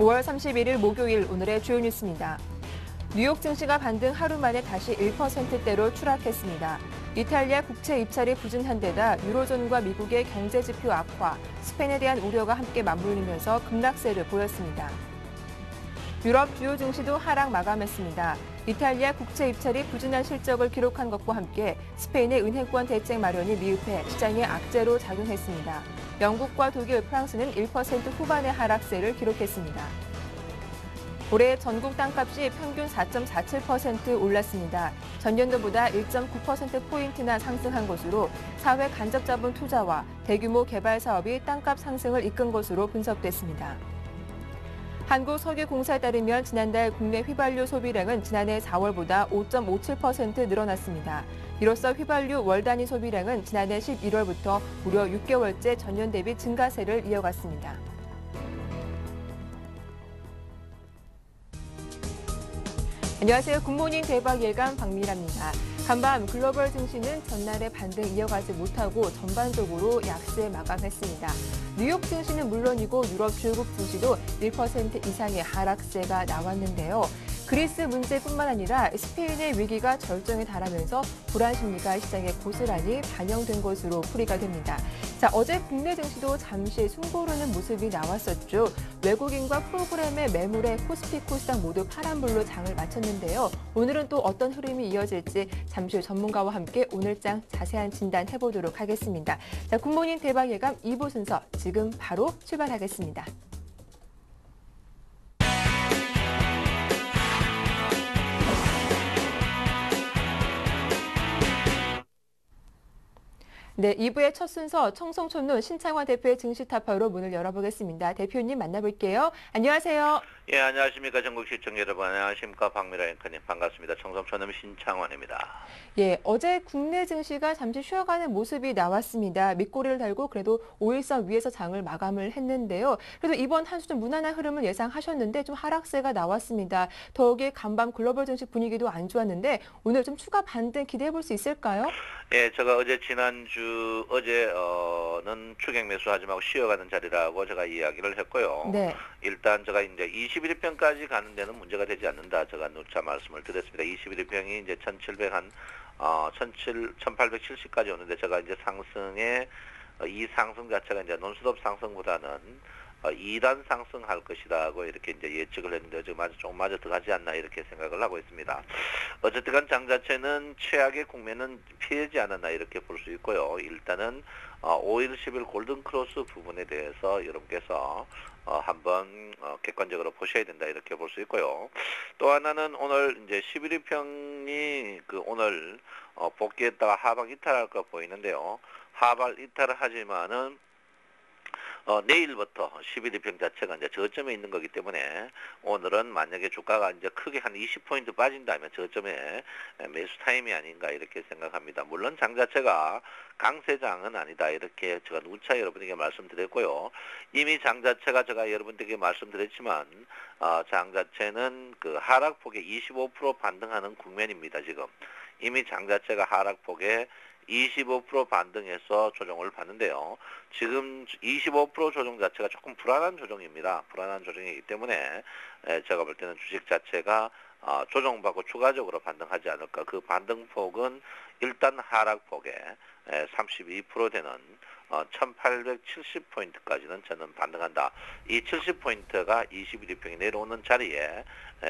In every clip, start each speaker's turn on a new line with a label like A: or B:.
A: 5월 31일 목요일 오늘의 주요 뉴스입니다. 뉴욕 증시가 반등 하루 만에 다시 1%대로 추락했습니다. 이탈리아 국채 입찰이 부진한 데다 유로존과 미국의 경제 지표 악화, 스페인에 대한 우려가 함께 맞물리면서 급락세를 보였습니다. 유럽 주요 증시도 하락 마감했습니다. 이탈리아 국채 입찰이 부진한 실적을 기록한 것과 함께 스페인의 은행권 대책 마련이 미흡해 시장에 악재로 작용했습니다. 영국과 독일, 프랑스는 1% 후반의 하락세를 기록했습니다. 올해 전국 땅값이 평균 4.47% 올랐습니다. 전년도보다 1.9%포인트나 상승한 것으로 사회 간접 자본 투자와 대규모 개발 사업이 땅값 상승을 이끈 것으로 분석됐습니다. 한국석유공사에 따르면 지난달 국내 휘발유 소비량은 지난해 4월보다 5.57% 늘어났습니다. 이로써 휘발유 월 단위 소비량은 지난해 11월부터 무려 6개월째 전년 대비 증가세를 이어갔습니다. 안녕하세요. 굿모닝 대박 예감 박미라입니다. 간밤 글로벌 증시는 전날의 반등 이어가지 못하고 전반적으로 약세 마감했습니다. 뉴욕 증시는 물론이고 유럽 주요국 증시도 1% 이상의 하락세가 나왔는데요. 그리스 문제뿐만 아니라 스페인의 위기가 절정에 달하면서 불안 심리가 시장에 고스란히 반영된 것으로 풀이가 됩니다. 자, 어제 국내 증시도 잠시 숨고르는 모습이 나왔었죠. 외국인과 프로그램의 매물에 코스피, 코스닥 모두 파란불로 장을 마쳤는데요. 오늘은 또 어떤 흐름이 이어질지 잠시 후 전문가와 함께 오늘장 자세한 진단해보도록 하겠습니다. 자, 굿모닝 대박 예감 2부 순서 지금 바로 출발하겠습니다. 네, 2부의 첫 순서 청송촌론 신창환 대표의 증시타파로 문을 열어보겠습니다. 대표님 만나볼게요. 안녕하세요.
B: 예, 안녕하십니까. 전국 시청자 여러분. 안녕하십니까. 박미라 앵커님. 반갑습니다. 청송촌론 신창환입니다.
A: 예, 어제 국내 증시가 잠시 쉬어가는 모습이 나왔습니다. 밑꼬리를 달고 그래도 5일선 위에서 장을 마감을 했는데요. 그래도 이번 한 주 좀 무난한 흐름을 예상하셨는데 좀 하락세가 나왔습니다. 더욱이 간밤 글로벌 증시 분위기도 안 좋았는데 오늘 좀 추가 반등 기대해 볼 수 있을까요?
B: 예, 제가 어제는 추격 매수하지 말고 쉬어가는 자리라고 제가 이야기를 했고요.
A: 네.
B: 일단 제가 이제 21일평까지 가는 데는 문제가 되지 않는다. 제가 누차 말씀을 드렸습니다. 21일평이 이제 1870까지 오는데 제가 이제 이 상승 자체가 이제 논스톱 상승보다는 2단 상승할 것이라고 이렇게 이제 예측을 했는데 지금 아주 조금 맞아 들어가지 않나 이렇게 생각을 하고 있습니다. 어쨌든 간 장 자체는 최악의 국면은 피하지 않았나 이렇게 볼 수 있고요. 일단은 5일, 10일 골든 크로스 부분에 대해서 여러분께서 한번 객관적으로 보셔야 된다 이렇게 볼 수 있고요. 또 하나는 오늘 이제 11일평이 오늘 복귀했다가 하방 이탈할 것 보이는데요. 하방 이탈을 하지만은 내일부터 11일평 자체가 이제 저점에 있는 거기 때문에 오늘은 만약에 주가가 이제 크게 한 20포인트 빠진다면 저점에 매수 타임이 아닌가 이렇게 생각합니다. 물론 장 자체가 강세장은 아니다 이렇게 제가 누차 여러분에게 말씀드렸고요. 이미 장 자체가 제가 여러분들에게 말씀드렸지만 장 자체는 그 하락폭에 25% 반등하는 국면입니다. 지금 이미 장 자체가 하락폭에 25% 반등해서 조정을 받는데요. 지금 25% 조정 자체가 조금 불안한 조정입니다. 불안한 조정이기 때문에 제가 볼 때는 주식 자체가 조정받고 추가적으로 반등하지 않을까. 그 반등폭은 일단 하락폭에 32% 되는 1870포인트까지는 저는 반등한다. 이 70포인트가 21일평이 내려오는 자리에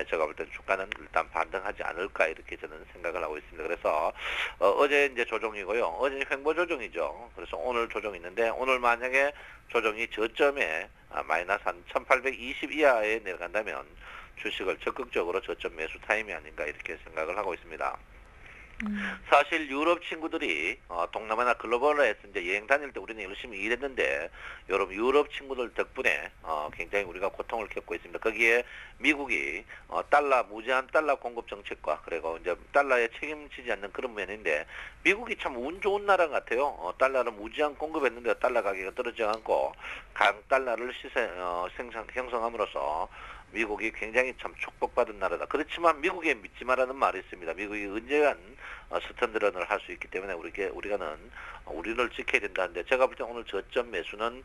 B: 제가 볼 때는 주가는 일단 반등하지 않을까 이렇게 저는 생각을 하고 있습니다. 그래서 어제 이제 조정이고요. 어제 횡보 조정이죠. 그래서 오늘 조정이 있는데 오늘 만약에 조정이 저점에 마이너스 한 1820 이하에 내려간다면 주식을 적극적으로 저점 매수 타임이 아닌가 이렇게 생각을 하고 있습니다. 사실 유럽 친구들이 동남아나 글로벌에서 이제 여행 다닐 때 우리는 열심히 일했는데 여러분 유럽 친구들 덕분에 굉장히 우리가 고통을 겪고 있습니다. 거기에 미국이 무제한 달러 공급 정책과 그리고 이제 달러에 책임지지 않는 그런 면인데 미국이 참 운 좋은 나라 같아요. 달러를 무제한 공급했는데 달러 가격이 떨어지지 않고 강 달러를 형성함으로써 미국이 굉장히 참 축복받은 나라다. 그렇지만 미국에 믿지 마라는 말이 있습니다. 미국이 은재한 스탠드런을 할 수 있기 때문에 우리를 지켜야 된다는데 제가 볼 때 오늘 저점 매수는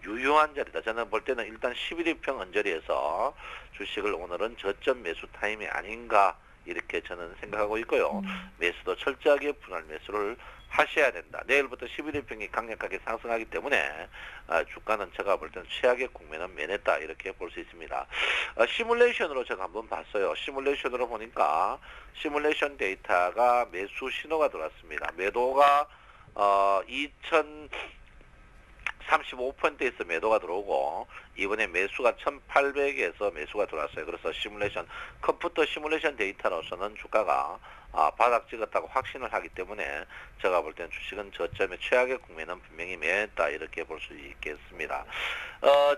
B: 유효한 자리다. 저는 볼 때는 일단 11일평 언저리에서 주식을 오늘은 저점 매수 타임이 아닌가 이렇게 저는 생각하고 있고요. 매수도 철저하게 분할 매수를 하셔야 된다. 내일부터 11일평이 강력하게 상승하기 때문에 주가는 제가 볼 때는 최악의 국면은 면했다 이렇게 볼 수 있습니다. 시뮬레이션으로 제가 한번 봤어요. 시뮬레이션으로 보니까 시뮬레이션 데이터가 매수 신호가 들어왔습니다. 매도가 35%에서 매도가 들어오고 이번에 매수가 1800에서 매수가 들어왔어요. 그래서 컴퓨터 시뮬레이션 데이터로서는 주가가 바닥 찍었다고 확신을 하기 때문에 제가 볼 때는 주식은 저점의 최악의 국면은 분명히 면했다 이렇게 볼 수 있겠습니다.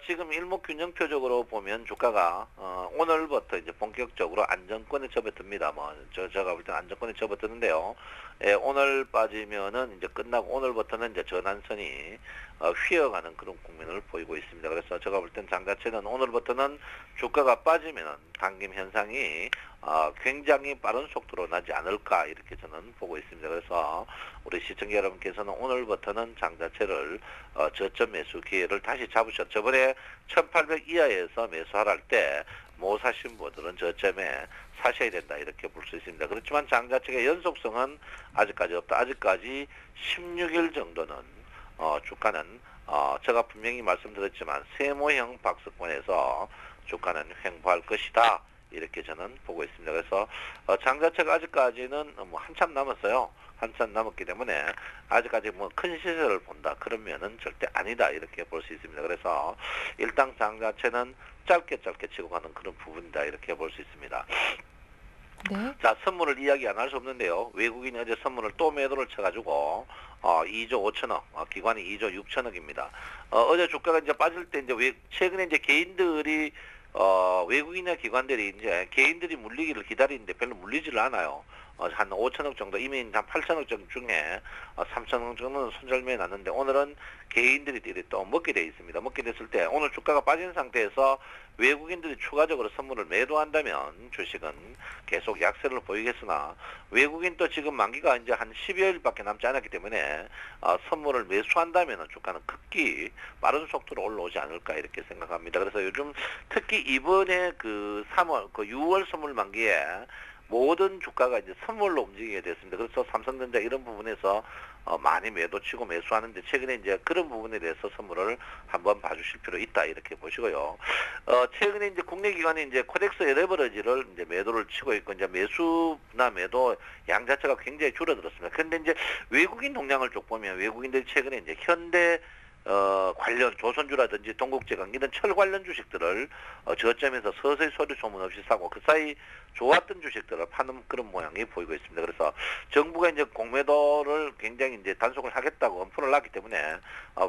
B: 지금 일목균형표적으로 보면 주가가 오늘부터 이제 본격적으로 안정권에 접어듭니다. 제가 볼 때는 안정권에 접어드는데요. 오늘 빠지면은 이제 끝나고 오늘부터는 이제 전환선이 휘어가는 그런 국면을 보이고 있습니다. 그래서 제가 볼 땐 장자체는 오늘부터는 주가가 빠지면은 당김 현상이 굉장히 빠른 속도로 나지 않을까 이렇게 저는 보고 있습니다. 그래서 우리 시청자 여러분께서는 오늘부터는 장자체를 저점 매수 기회를 다시 잡으셨죠. 저번에 1800 이하에서 매수하라 할 때 못 사신 분들은 저점에 사셔야 된다 이렇게 볼 수 있습니다. 그렇지만 장자체의 연속성은 아직까지 없다. 아직까지 16일 정도는 주가는 제가 분명히 말씀드렸지만 세모형 박스권에서 주가는 횡보할 것이다 이렇게 저는 보고 있습니다. 그래서 장자체가 아직까지는 한참 남았어요. 한참 남았기 때문에 아직까지 큰 시세를 본다 그러면은 절대 아니다 이렇게 볼 수 있습니다. 그래서 일단 장자체는 짧게 치고 가는 그런 부분이다 이렇게 볼 수 있습니다.
A: 네.
B: 자, 선물을 이야기 안 할 수 없는데요. 외국인이 어제 선물을 또 매도를 쳐가지고 2조 5천억, 기관이 2조 6천억입니다. 어제 주가가 이제 빠질 때 이제 최근에 이제 개인들이 외국인이나 기관들이 이제 개인들이 물리기를 기다리는데 별로 물리지를 않아요. 한 5천억 정도, 이미 한 8천억 정도 중에 3천억 정도는 손절매에 났는데 오늘은 개인들이 또 먹게 돼 있습니다. 먹게 됐을 때 오늘 주가가 빠진 상태에서 외국인들이 추가적으로 선물을 매도한다면 주식은 계속 약세를 보이겠으나 외국인 또 지금 만기가 이제 한 10여일밖에 남지 않았기 때문에 선물을 매수한다면 주가는 급기 빠른 속도로 올라오지 않을까 이렇게 생각합니다. 그래서 요즘 특히 이번에 그 6월 선물 만기에 모든 주가가 이제 선물로 움직이게 됐습니다. 그래서 삼성전자 이런 부분에서 많이 매도치고 매수하는데 최근에 이제 그런 부분에 대해서 선물을 한번 봐주실 필요 있다 이렇게 보시고요. 최근에 이제 국내 기관이 이제 코덱스 레버리지를 이제 매도를 치고 있고 이제 매수나 매도 양 자체가 굉장히 줄어들었습니다. 그런데 이제 외국인 동향을 쭉 보면 외국인들이 최근에 이제 현대 관련 조선주라든지 동국제강 이런 철 관련 주식들을 저점에서 서서히 소리 소문 없이 사고 그 사이 좋았던 주식들을 파는 그런 모양이 보이고 있습니다. 그래서 정부가 이제 공매도를 굉장히 이제 단속을 하겠다고 엄포를 놨기 때문에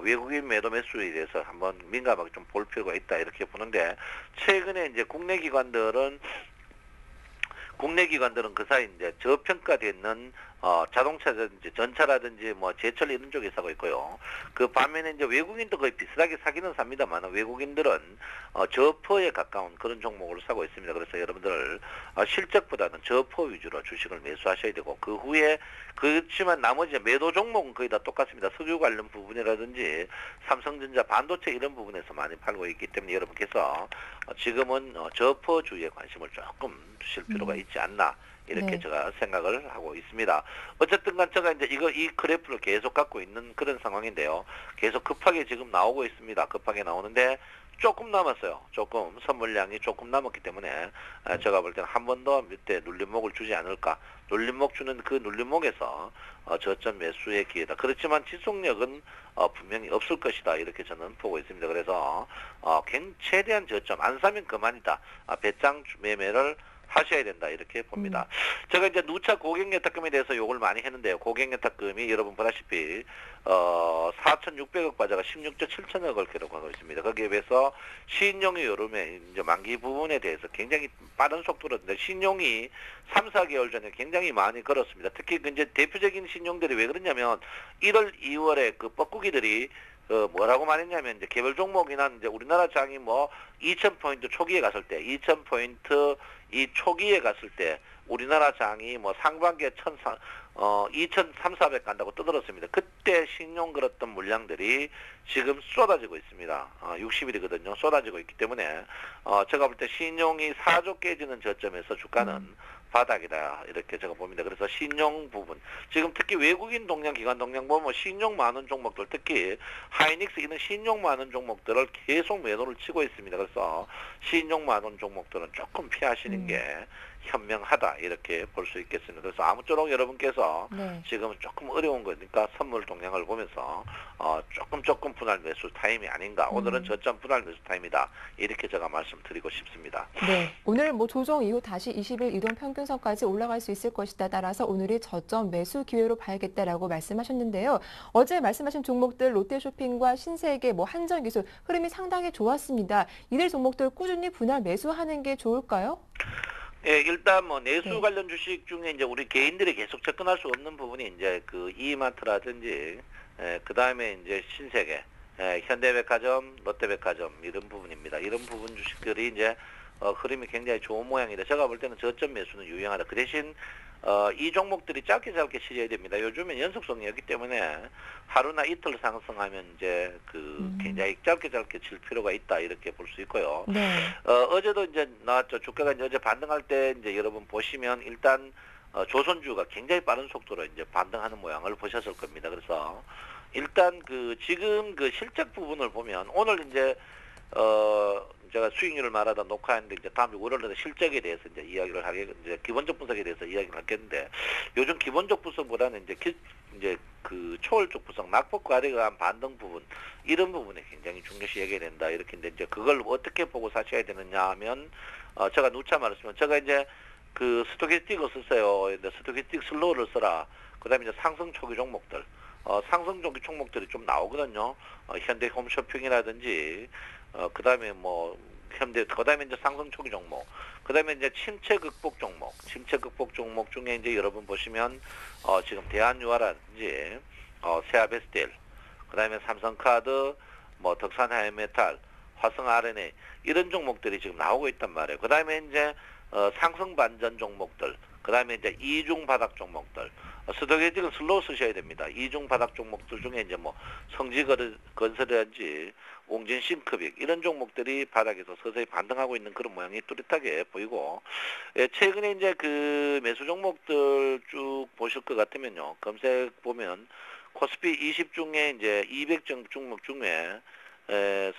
B: 외국인 매도 매수에 대해서 한번 민감하게 좀 볼 필요가 있다 이렇게 보는데 최근에 이제 국내 기관들은 그 사이 이제 저평가되어 있는 자동차라든지 전차라든지 제철 이런 쪽에 사고 있고요. 그 반면에 이제 외국인도 거의 비슷하게 사기는 삽니다만 외국인들은 저퍼에 가까운 그런 종목을 사고 있습니다. 그래서 여러분들 실적보다는 저퍼 위주로 주식을 매수하셔야 되고 그 후에 그렇지만 나머지 매도 종목은 거의 다 똑같습니다. 석유 관련 부분이라든지 삼성전자 반도체 이런 부분에서 많이 팔고 있기 때문에 여러분께서 지금은 저퍼주에 관심을 조금 두실 필요가 있지 않나 이렇게
A: 네.
B: 제가 생각을 하고 있습니다. 어쨌든 간 제가 이제 이 그래프를 계속 갖고 있는 그런 상황인데요. 계속 급하게 지금 나오고 있습니다. 급하게 나오는데 조금 남았어요. 조금 선물량이 조금 남았기 때문에 제가 볼 때는 한 번 더 밑에 눌림목을 주지 않을까. 눌림목 주는 그 눌림목에서 저점 매수의 기회다. 그렇지만 지속력은 분명히 없을 것이다. 이렇게 저는 보고 있습니다. 그래서 최대한 저점 안 사면 그만이다. 배짱 매매를 하셔야 된다 이렇게 봅니다. 제가 이제 누차 고객예탁금에 대해서 욕을 많이 했는데요. 고객예탁금이 여러분 보다시피 4,600억 과자가 16조 7천억을 기록하고 있습니다. 거기에 비해서 신용이 여름에 이제 만기 부분에 대해서 굉장히 빠른 속도로 신용이 3, 4개월 전에 굉장히 많이 걸었습니다. 특히 이제 대표적인 신용들이 왜 그러냐면 1월, 2월에 그 뻐꾸기들이 뭐라고 말했냐면 이제 개별 종목이나 이제 우리나라 장이 뭐 2,000포인트 초기에 갔을 때, 2,000포인트 이 초기에 갔을 때 우리나라 장이 뭐 상반기에 2,300, 400 간다고 떠들었습니다. 그때 신용 걸었던 물량들이 지금 쏟아지고 있습니다. 60일이거든요. 쏟아지고 있기 때문에 제가 볼 때 신용이 4조 깨지는 저점에서 주가는 바닥이다 이렇게 제가 봅니다. 그래서 신용 부분 지금 특히 외국인 동향 기관 동향 보면 신용 많은 종목들 특히 하이닉스 이런 신용 많은 종목들을 계속 매도를 치고 있습니다. 그래서 신용 많은 종목들은 조금 피하시는 게 현명하다 이렇게 볼 수 있겠습니다. 그래서 아무쪼록 여러분께서
A: 네.
B: 지금은 조금 어려운 거니까 선물 동향을 보면서 조금 분할 매수 타임이 아닌가. 오늘은 저점 분할 매수 타임이다. 이렇게 제가 말씀드리고 싶습니다.
A: 네. 오늘 뭐 조정 이후 다시 20일 이동 평균선까지 올라갈 수 있을 것이다. 따라서 오늘이 저점 매수 기회로 봐야겠다라고 말씀하셨는데요. 어제 말씀하신 종목들 롯데쇼핑과 신세계, 뭐 한전기술 흐름이 상당히 좋았습니다. 이들 종목들 꾸준히 분할 매수하는 게 좋을까요?
B: 예, 일단 뭐 내수
A: 네.
B: 관련 주식 중에 이제 우리 개인들이 계속 접근할 수 없는 부분이 이제 그 이마트라든지, 그 다음에 이제 신세계, 현대백화점, 롯데백화점 이런 부분입니다. 이런 부분 주식들이 이제 흐름이 굉장히 좋은 모양이다. 제가 볼 때는 저점 매수는 유용하다. 그 대신 이 종목들이 짧게 치셔야 됩니다. 요즘엔 연속성이 없기 때문에 하루나 이틀 상승하면 이제 굉장히 짧게 칠 필요가 있다 이렇게 볼 수 있고요.
A: 네.
B: 어제도 이제 나왔죠. 주가가 이제 어제 반등할 때 이제 여러분 보시면 일단 조선주가 굉장히 빠른 속도로 이제 반등하는 모양을 보셨을 겁니다. 그래서 일단 지금 실적 부분을 보면 오늘 이제 제가 수익률을 말하다 녹화했는데 이제 다음 주 월요일에 실적에 대해서 이제 이야기를 하게 이제 기본적 분석에 대해서 이야기를 하겠는데 요즘 기본적 분석보다는 이제 그 초월적 분석 낙폭 과대한 반등 부분 이런 부분에 굉장히 중요시 여겨야 된다 이렇게인데 이제 그걸 어떻게 보고 사셔야 되느냐 하면 제가 누차 말했으면 제가 이제 스토캐스틱을 썼어요. 근데 스토캐스틱 슬로우를 써라. 그다음에 이제 상승 초기 종목들 상승 초기 종목들이 좀 나오거든요. 현대 홈쇼핑이라든지 그다음에 뭐 그다음에 이제 상승 초기 종목, 그다음에 이제 침체 극복 종목 중에 이제 여러분 보시면 지금 대한유화라든지 세아베스텔, 그다음에 삼성카드, 뭐 덕산하이메탈, 화성 RNA 이런 종목들이 지금 나오고 있단 말이에요. 그다음에 이제 상승 반전 종목들, 그다음에 이제 이중 바닥 종목들. 스토캐스틱은 슬로우 쓰셔야 됩니다. 이중 바닥 종목들 중에 이제 뭐 성지건설이라든지 옹진 싱크빅 이런 종목들이 바닥에서 서서히 반등하고 있는 그런 모양이 뚜렷하게 보이고, 최근에 이제 매수 종목들 쭉 보실 것 같으면요. 검색 보면 코스피 20 중에 이제 200 종목 중에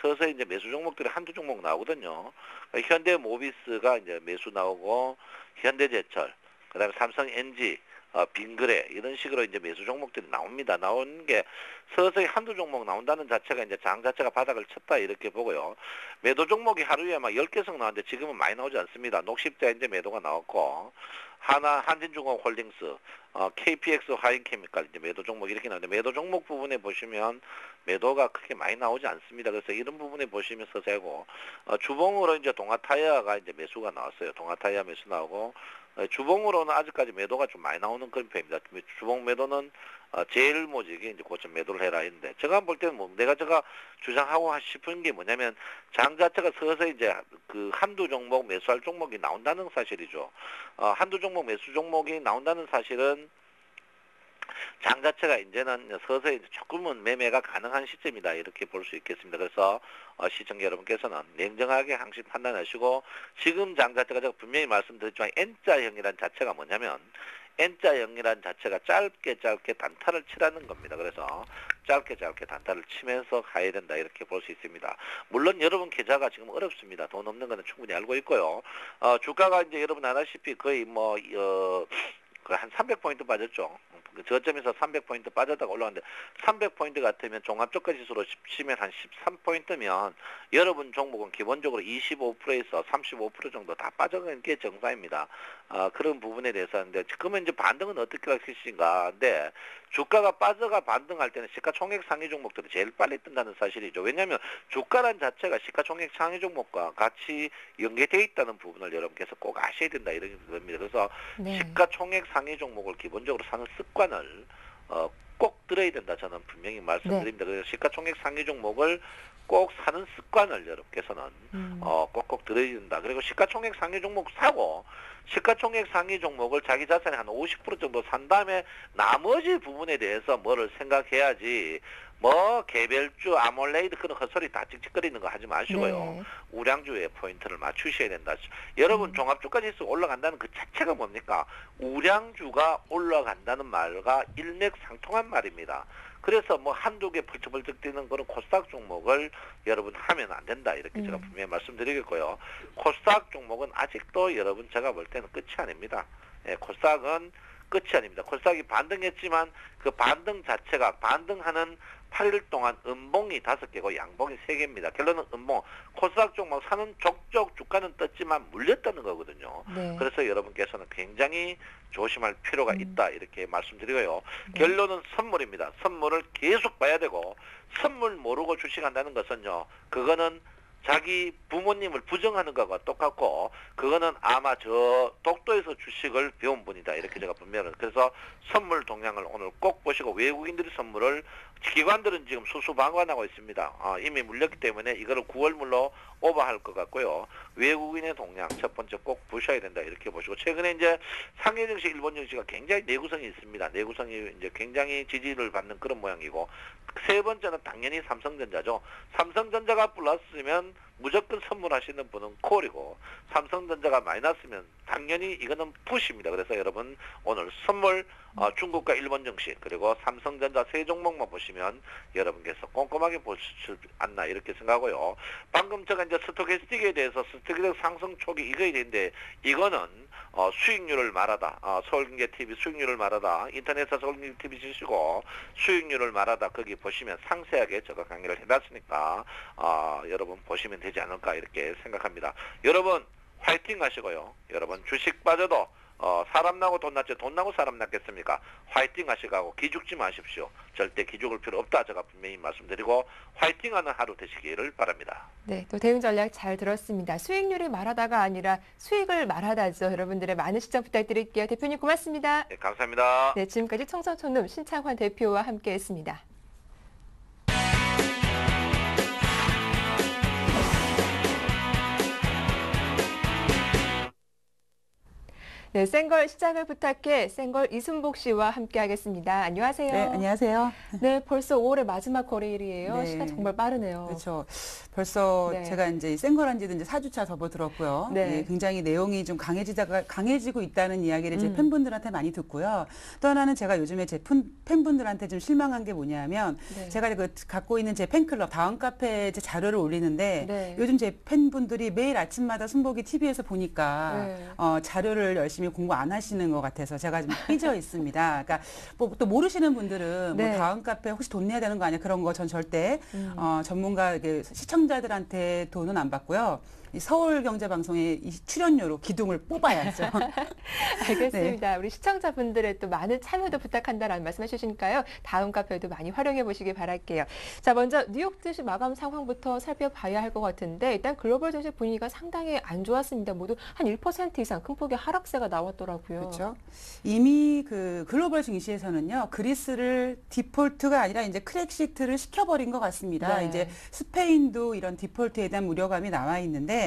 B: 서서히 이제 매수 종목들이 한두 종목 나오거든요. 현대모비스가 이제 매수 나오고 현대제철, 그다음에 삼성 NG, 빙그레 이런 식으로 이제 매수 종목들이 나옵니다. 나오는 게 서서히 한두 종목 나온다는 자체가 이제 장 자체가 바닥을 쳤다 이렇게 보고요. 매도 종목이 하루에 막 10개씩 나왔는데 지금은 많이 나오지 않습니다. 녹십자 이제 매도가 나왔고 한진중공홀딩스, KPX 화인케미칼 이제 매도 종목 이렇게 나오는데 매도 종목 부분에 보시면 매도가 크게 많이 나오지 않습니다. 그래서 이런 부분에 보시면 서세고 주봉으로 이제 동아타이어가 이제 매수가 나왔어요. 동아타이어 매수 나오고 주봉으로는 아직까지 매도가 좀 많이 나오는 그런 편입니다. 주봉 매도는 제일 모직이 이제 고점 매도를 해라 했는데 제가 볼 때는 뭐 제가 주장하고 싶은 게 뭐냐면 장 자체가 서서히 이제 한두 종목 매수할 종목이 나온다는 사실이죠. 한두 종목 매수 종목이 나온다는 사실은 장 자체가 이제는 서서히 조금은 매매가 가능한 시점이다 이렇게 볼 수 있겠습니다. 그래서 시청자 여러분께서는 냉정하게 항상 판단하시고 지금 장 자체가 제가 분명히 말씀드렸지만 N자형이란 자체가 뭐냐면 N자형이란 자체가 짧게 단타를 치라는 겁니다. 그래서 짧게 단타를 치면서 가야 된다 이렇게 볼 수 있습니다. 물론 여러분 계좌가 지금 어렵습니다. 돈 없는 거는 충분히 알고 있고요. 주가가 이제 여러분 아다시피 거의 한 300포인트 빠졌죠. 저점에서 300포인트 빠졌다가 올라왔는데 300포인트 같으면 종합저가 지수로 치면 한 13포인트면 여러분 종목은 기본적으로 25%에서 35% 정도 다 빠져가는 게 정상입니다. 그런 부분에 대해서 하는데 그러면 이제 반등은 어떻게 할 것인가. 근데 주가가 빠져가 반등할 때는 시가총액 상위 종목들이 제일 빨리 뜬다는 사실이죠. 왜냐하면 주가란 자체가 시가총액 상위 종목과 같이 연계되어 있다는 부분을 여러분께서 꼭 아셔야 된다 이런 겁니다. 그래서
A: 네.
B: 시가총액 상위 종목을 기본적으로 사는 습관을 꼭 들어야 된다. 저는 분명히 말씀드립니다. 그래서 시가총액 상위 종목을 꼭 사는 습관을 여러분께서는 꼭꼭 들어야 된다. 그리고 시가총액 상위 종목 사고 시가총액 상위 종목을 자기 자산의 한 50% 정도 산 다음에 나머지 부분에 대해서 뭐를 생각해야지 뭐 개별주 아몰레이드 그런 헛소리 다 찍찍거리는 거 하지 마시고요.
A: 네.
B: 우량주에 포인트를 맞추셔야 된다. 여러분 종합주가 지수 올라간다는 그 자체가 뭡니까? 우량주가 올라간다는 말과 일맥상통한 말입니다. 그래서 뭐 한두 개 펄쩍펄쩍 뛰는 그런 코스닥 종목을 여러분 하면 안 된다. 이렇게 제가 분명히 말씀드리겠고요. 코스닥 종목은 아직도 여러분 제가 볼 때는 끝이 아닙니다. 예, 코스닥은 끝이 아닙니다. 코스닥이 반등했지만 그 반등 자체가 반등하는 8일 동안 음봉이 5개고 양봉이 3개입니다. 결론은 음봉. 코스닥 종목 사는 족족 주가는 떴지만 물렸다는 거거든요.
A: 네.
B: 그래서 여러분께서는 굉장히 조심할 필요가 있다. 이렇게 말씀드리고요. 결론은 선물입니다. 선물을 계속 봐야 되고 선물 모르고 주식한다는 것은요. 그거는 자기 부모님을 부정하는 것과 똑같고 그거는 아마 저 독도에서 주식을 배운 분이다. 이렇게 제가 분명히 그래서 선물 동향을 오늘 꼭 보시고 외국인들이 선물을 기관들은 지금 수수방관하고 있습니다. 이미 물렸기 때문에 이거를 9월물로 오버할 것 같고요. 외국인의 동향 첫 번째 꼭 보셔야 된다. 이렇게 보시고 최근에 이제 상해 증시, 일본 증시가 굉장히 내구성이 있습니다. 내구성이 이제 굉장히 지지를 받는 그런 모양이고 세 번째는 당연히 삼성전자죠. 삼성전자가 플러스면 무조건 선물하시는 분은 콜이고 삼성전자가 마이너스면 당연히 이거는 푸시입니다. 그래서 여러분 오늘 선물 중국과 일본 증시 그리고 삼성전자 세 종목만 보시면 여러분께서 꼼꼼하게 보실 수 않나 이렇게 생각하고요. 방금 제가 이제 스토캐스틱에 대해서 스토캐스틱 상승 초기 이거에 대한데 이거는 수익률을 말하다. 서울경제TV 수익률을 말하다. 인터넷에서 서울경제TV 치시고 수익률을 말하다. 거기 보시면 상세하게 제가 강의를 해놨으니까 여러분 보시면 되지 않을까 이렇게 생각합니다. 여러분 화이팅 하시고요. 여러분 주식 빠져도 사람 나고 돈 났지 돈 나고 사람 났겠습니까? 화이팅 하시고 기죽지 마십시오. 절대 기죽을 필요 없다. 제가 분명히 말씀드리고 화이팅하는 하루 되시기를 바랍니다.
A: 네, 또 대응 전략 잘 들었습니다. 수익률이 말하다가 아니라 수익을 말하다죠. 여러분들의 많은 시청 부탁드릴게요. 대표님 고맙습니다.
B: 네, 감사합니다.
A: 네, 지금까지 청성촌룸 신창환 대표와 함께했습니다. 네, 센걸 시작을 부탁해 센걸 이순복 씨와 함께하겠습니다. 안녕하세요.
C: 네, 안녕하세요.
A: 네, 벌써 5월의 마지막 거래일이에요.
C: 네.
A: 시간 정말 빠르네요.
C: 그렇죠. 벌써
A: 네.
C: 제가 이제 센걸한 지도 이제 4주차 접어들었고요.
A: 네.
C: 예, 굉장히 내용이 좀 강해지고 있다는 이야기를 제 팬분들한테 많이 듣고요. 또 하나는 제가 요즘에 제 팬분들한테 좀 실망한 게 뭐냐면
A: 네.
C: 제가 갖고 있는 제 팬클럽 다음 카페 제 자료를 올리는데
A: 네.
C: 요즘 제 팬분들이 매일 아침마다 순복이 TV에서 보니까
A: 네.
C: 자료를 열심히 공부 안 하시는 것 같아서 제가 좀 삐져 있습니다. 그러니까 뭐 또 모르시는 분들은
A: 네.
C: 뭐 다음 카페 혹시 돈 내야 되는 거 아니야 그런 거 전 절대 전문가 시청자들한테 돈은 안 받고요. 이 서울경제방송의 이 출연료로 기둥을 뽑아야죠.
A: 알겠습니다.
C: 네.
A: 우리 시청자분들의 또 많은 참여도 부탁한다라는 말씀해 주시니까요. 다음 카페도 많이 활용해 보시길 바랄게요. 자, 먼저 뉴욕 증시 마감 상황부터 살펴봐야 할 것 같은데 일단 글로벌 증시 분위기가 상당히 안 좋았습니다. 모두 한 1% 이상 큰 폭의 하락세가 나왔더라고요.
C: 그렇죠. 이미 그 글로벌 증시에서는요, 그리스를 디폴트가 아니라 이제 크랙시트를 시켜버린 것 같습니다.
A: 네.
C: 이제 스페인도 이런 디폴트에 대한 우려감이 나와 있는데,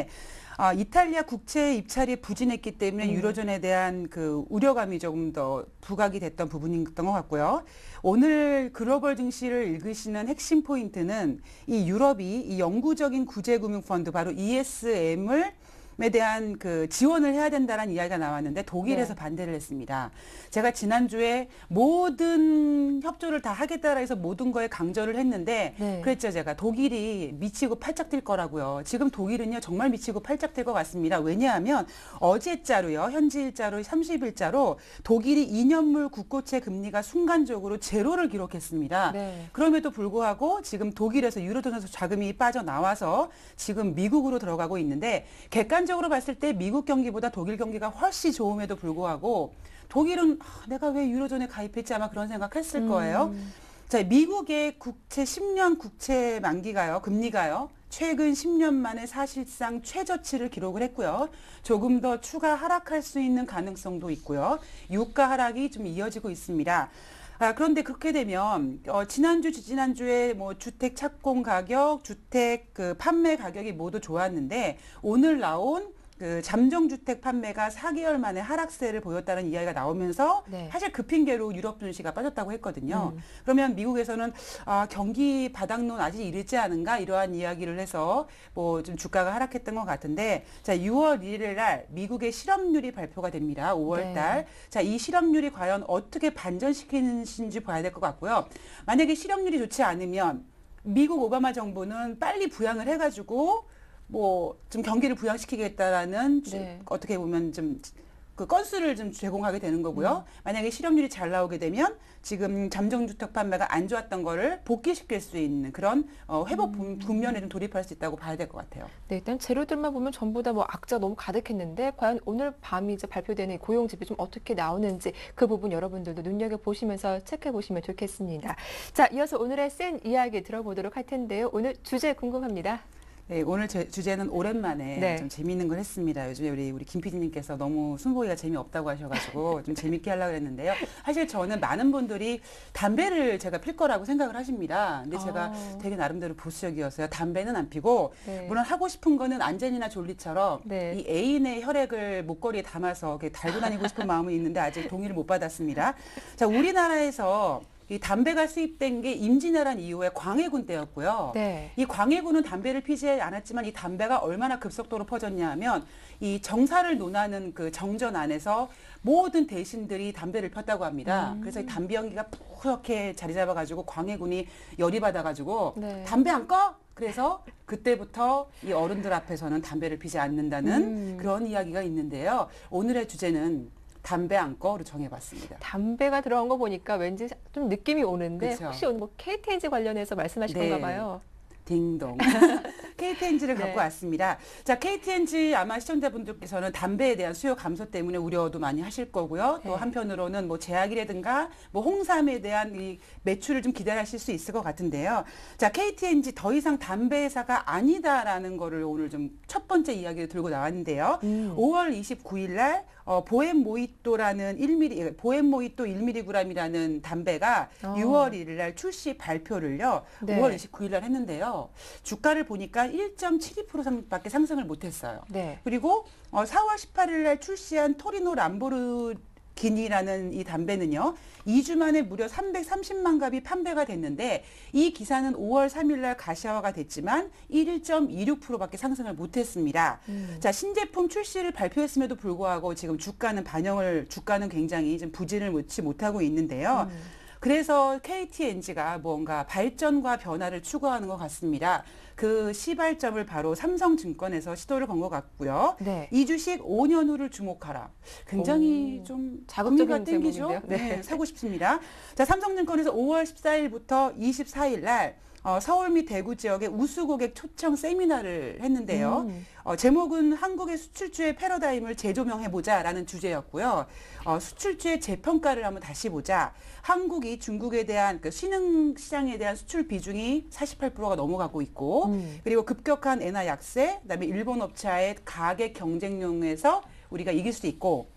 C: 이탈리아 국채 입찰이 부진했기 때문에 유로존에 대한 그 우려감이 조금 더 부각이 됐던 부분이었던 것 같고요. 오늘 글로벌 증시를 읽으시는 핵심 포인트는 이 유럽이 이 영구적인 구제금융펀드 바로 ESM을 에 대한 그 지원을 해야 된다는 이야기가 나왔는데 독일에서
A: 네.
C: 반대를 했습니다. 제가 지난주에 모든 협조를 다 하겠다라 해서 모든 거에 강조를 했는데
A: 네.
C: 그랬죠. 제가 독일이 미치고 팔짝 뛸 거라고요. 지금 독일은요 정말 미치고 팔짝 뛸 것 같습니다. 왜냐하면 어제자로요. 현지일자로 30일자로 독일이 2년물 국고채 금리가 순간적으로 제로를 기록했습니다.
A: 네.
C: 그럼에도 불구하고 지금 독일에서 유로존에서 자금이 빠져나와서 지금 미국으로 들어가고 있는데 객관적으로 봤을 때 미국 경기보다 독일 경기가 훨씬 좋음에도 불구하고 독일은 내가 왜 유로존에 가입했지 아마 그런 생각했을 거예요. 자, 미국의 국채 10년 국채 만기가요, 금리가요. 최근 10년 만에 사실상 최저치를 기록을 했고요. 조금 더 추가 하락할 수 있는 가능성도 있고요. 유가 하락이 좀 이어지고 있습니다. 그런데 그렇게 되면 지난주, 지난주에 뭐 주택 착공 가격, 주택 그 판매 가격이 모두 좋았는데 오늘 나온 그 잠정주택 판매가 4개월 만에 하락세를 보였다는 이야기가 나오면서
A: 네.
C: 사실 그 핑계로 유럽 증시가 빠졌다고 했거든요. 그러면 미국에서는 경기 바닥론 아직 이르지 않은가 이러한 이야기를 해서 뭐 좀 주가가 하락했던 것 같은데 자 6월 1일 날 미국의 실업률이 발표가 됩니다. 5월 달.
A: 네.
C: 자, 이 실업률이 과연 어떻게 반전시키는지 봐야 될 것 같고요. 만약에 실업률이 좋지 않으면 미국 오바마 정부는 빨리 부양을 해가지고 뭐 좀 경기를 부양시키겠다라는
A: 네.
C: 어떻게 보면 좀 그 건수를 좀 제공하게 되는 거고요. 만약에 실업률이 잘 나오게 되면 지금 잠정주택 판매가 안 좋았던 거를 복귀시킬 수 있는 그런 회복 국면에 좀 돌입할 수 있다고 봐야 될 것 같아요.
A: 네, 일단 재료들만 보면 전부 다 뭐 악재가 너무 가득했는데 과연 오늘 밤이 이제 발표되는 이 고용 지표 좀 어떻게 나오는지 그 부분 여러분들도 눈여겨 보시면서 체크해 보시면 좋겠습니다. 자, 이어서 오늘의 센 이야기 들어보도록 할 텐데요. 오늘 주제 궁금합니다.
C: 네, 오늘 주제는 오랜만에
A: 네.
C: 좀 재미있는 걸 했습니다. 요즘에 우리 김 PD님께서 너무 순보기가 재미없다고 하셔가지고 좀 재밌게 하려고 했는데요. 사실 저는 많은 분들이 담배를 제가 필 거라고 생각을 하십니다. 근데 제가 되게 나름대로 보수적이었어요. 담배는 안 피고
A: 네.
C: 물론 하고 싶은 거는 안젤리나 졸리처럼
A: 네.
C: 이 애인의 혈액을 목걸이에 담아서 달고 다니고 싶은 마음은 있는데 아직 동의를 못 받았습니다. 자, 우리나라에서 이 담배가 수입된 게 임진왜란 이후에 광해군 때였고요.
A: 네.
C: 이 광해군은 담배를 피지 않았지만 이 담배가 얼마나 급속도로 퍼졌냐 하면 이 정사를 논하는 그 정전 안에서 모든 대신들이 담배를 폈다고 합니다. 그래서 이 담배 연기가 푸렇게 자리 잡아가지고 광해군이 열이 받아가지고
A: 네.
C: 담배 안 꺼? 그래서 그때부터 이 어른들 앞에서는 담배를 피지 않는다는 그런 이야기가 있는데요. 오늘의 주제는 담배 안 꺼로 정해봤습니다.
A: 담배가 들어간 거 보니까 왠지 좀 느낌이 오는데
C: 그쵸.
A: 혹시 오늘 뭐 KTNG 관련해서 말씀하실
C: 네.
A: 건가 봐요.
C: 딩동. KTNG를 갖고
A: 네.
C: 왔습니다. 자, KTNG 아마 시청자분들께서는 담배에 대한 수요 감소 때문에 우려도 많이 하실 거고요. 또
A: 네.
C: 한편으로는 뭐 제약이라든가 뭐 홍삼에 대한 이 매출을 좀 기대하실 수 있을 것 같은데요. 자, KTNG 더 이상 담배 회사가 아니다라는 거를 오늘 좀 첫 번째 이야기를 들고 나왔는데요. 5월 29일 날 보엠 모히또라는 1mm, 보엠 모히또 1mg이라는 담배가 6월 1일 날 출시 발표를요.
A: 네.
C: 5월 29일 날 했는데요. 주가를 보니까 1.72%밖에 상승을 못했어요.
A: 네.
C: 그리고 4월 18일 날 출시한 토리노 람보르기니라는 이 담배는요. 2주 만에 무려 330만 갑이 판매가 됐는데 이 기사는 5월 3일 날 가시화가 됐지만 1.26%밖에 상승을 못했습니다. 자, 신제품 출시를 발표했음에도 불구하고 지금 주가는 굉장히 좀 부진을 놓지 못하고 있는데요. 그래서 KTNG가 뭔가 발전과 변화를 추구하는 것 같습니다. 그 시발점을 바로 삼성증권에서 시도를 건 것 같고요.
A: 네.
C: 이 주식 5년 후를 주목하라. 굉장히 좀
A: 자극적인
C: 흥미가 땡기죠.
A: 제목인데요. 네.
C: 네, 사고 싶습니다. 자, 삼성증권에서 5월 14일부터 24일 날 서울 및 대구 지역의 우수 고객 초청 세미나를 했는데요. 제목은 한국의 수출주의 패러다임을 재조명해보자라는 주제였고요. 수출주의 재평가를 한번 다시 보자. 한국이 중국에 대한 그 신흥시장에 대한 수출 비중이 48%가 넘어가고 있고 그리고 급격한 엔화 약세, 그다음에 일본 업체와의 가격 경쟁력에서 우리가 이길 수 있고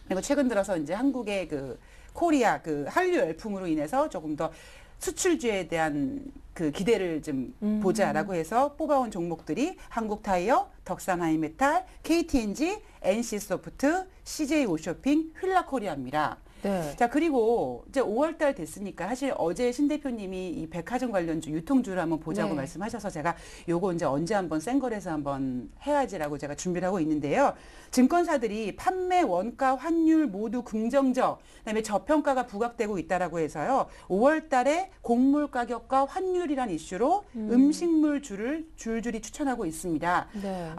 C: 그리고 최근 들어서 이제 한국의 그 코리아 그 한류 열풍으로 인해서 조금 더 수출주에 대한 그 기대를 좀 보자라고 해서 뽑아온 종목들이 한국타이어, 덕산하이메탈, KTNG, NC소프트, CJ오쇼핑, 휠라코리아입니다.
A: 네.
C: 자, 그리고 이제 5월 달 됐으니까 사실 어제 신 대표님이 이 백화점 관련주 유통주를 한번 보자고
A: 네.
C: 말씀하셔서 제가 요거 이제 언제 한번 센 거래에서 한번 해야지라고 제가 준비를 하고 있는데요. 증권사들이 판매 원가 환율 모두 긍정적, 그다음에 저평가가 부각되고 있다라고 해서요. 5월 달에 곡물 가격과 환율이란 이슈로 음식물주를 줄줄이 추천하고 있습니다.
A: 네.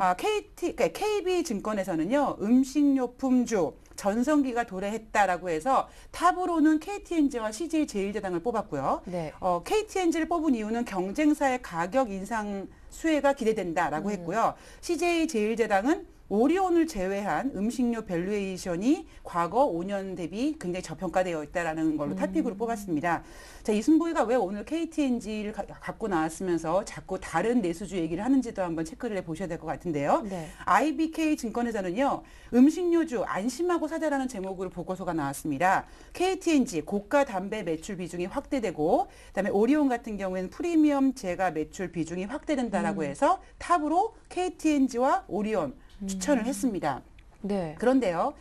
C: 그러니까 KB증권에서는요. 음식료품주 전성기가 도래했다라고 해서 탑으로는 KTNG와 CJ제일제당을 뽑았고요.
A: 네.
C: KTNG를 뽑은 이유는 경쟁사의 가격 인상 수혜가 기대된다라고 했고요. CJ제일제당은 오리온을 제외한 음식료 밸류에이션이 과거 5년 대비 굉장히 저평가되어 있다라는 걸로 탑픽으로 뽑았습니다. 자, 이 승보이가 왜 오늘 KTNG를 갖고 나왔으면서 자꾸 다른 내수주 얘기를 하는지도 한번 체크를 해보셔야 될 것 같은데요.
A: 네.
C: IBK 증권에서는요, 음식료주 안심하고 사자라는 제목으로 보고서가 나왔습니다. KTNG 고가 담배 매출 비중이 확대되고, 그다음에 오리온 같은 경우에는 프리미엄 제가 매출 비중이 확대된다라고 해서 탑으로 KTNG와 오리온 추천을 했습니다.
A: 네.
C: 그런데요,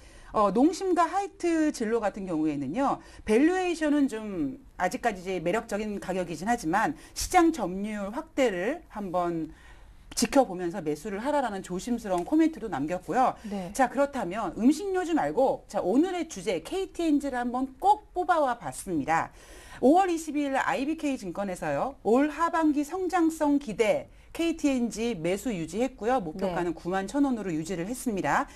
C: 농심과 하이트 진로 같은 경우에는요, 밸류에이션은 좀 아직까지 이제 매력적인 가격이긴 하지만 시장 점유율 확대를 한번 지켜보면서 매수를 하라라는 조심스러운 코멘트도 남겼고요.
A: 네.
C: 자, 그렇다면 음식료주 말고 자, 오늘의 주제 KTNG를 한번 꼭 뽑아와 봤습니다. 5월 22일 IBK 증권에서요. 올 하반기 성장성 기대 KTNG 매수 유지했고요. 목표가는 9만 1,000원으로 유지를 했습니다.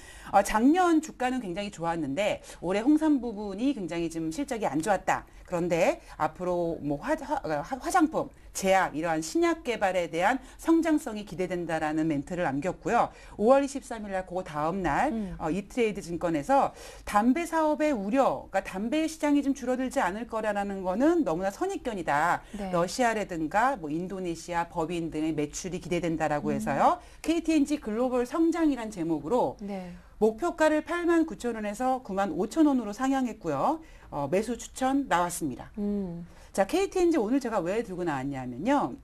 C: 작년 주가는 굉장히 좋았는데 올해 홍삼 부분이 굉장히 좀 실적이 안 좋았다. 그런데 앞으로 뭐 화장품, 제약 이러한 신약 개발에 대한 성장성이 기대된다라는 멘트를 남겼고요. 5월 23일 날 그 다음 날 이트레이드 증권에서 담배 사업의 우려, 그러니까 담배 시장이 좀 줄어들지 않을 거라는 거는 너무나 선입견이다.
A: 네.
C: 러시아라든가 뭐 인도네시아, 법인 등의 매출이 기대된다라고 해서요. KTNG 글로벌 성장이란 제목으로
A: 네.
C: 목표가를 8만 9천 원에서 9만 5천 원으로 상향했고요. 매수 추천 나왔습니다. 자, KTNG 오늘 제가 왜 들고 나왔냐면요.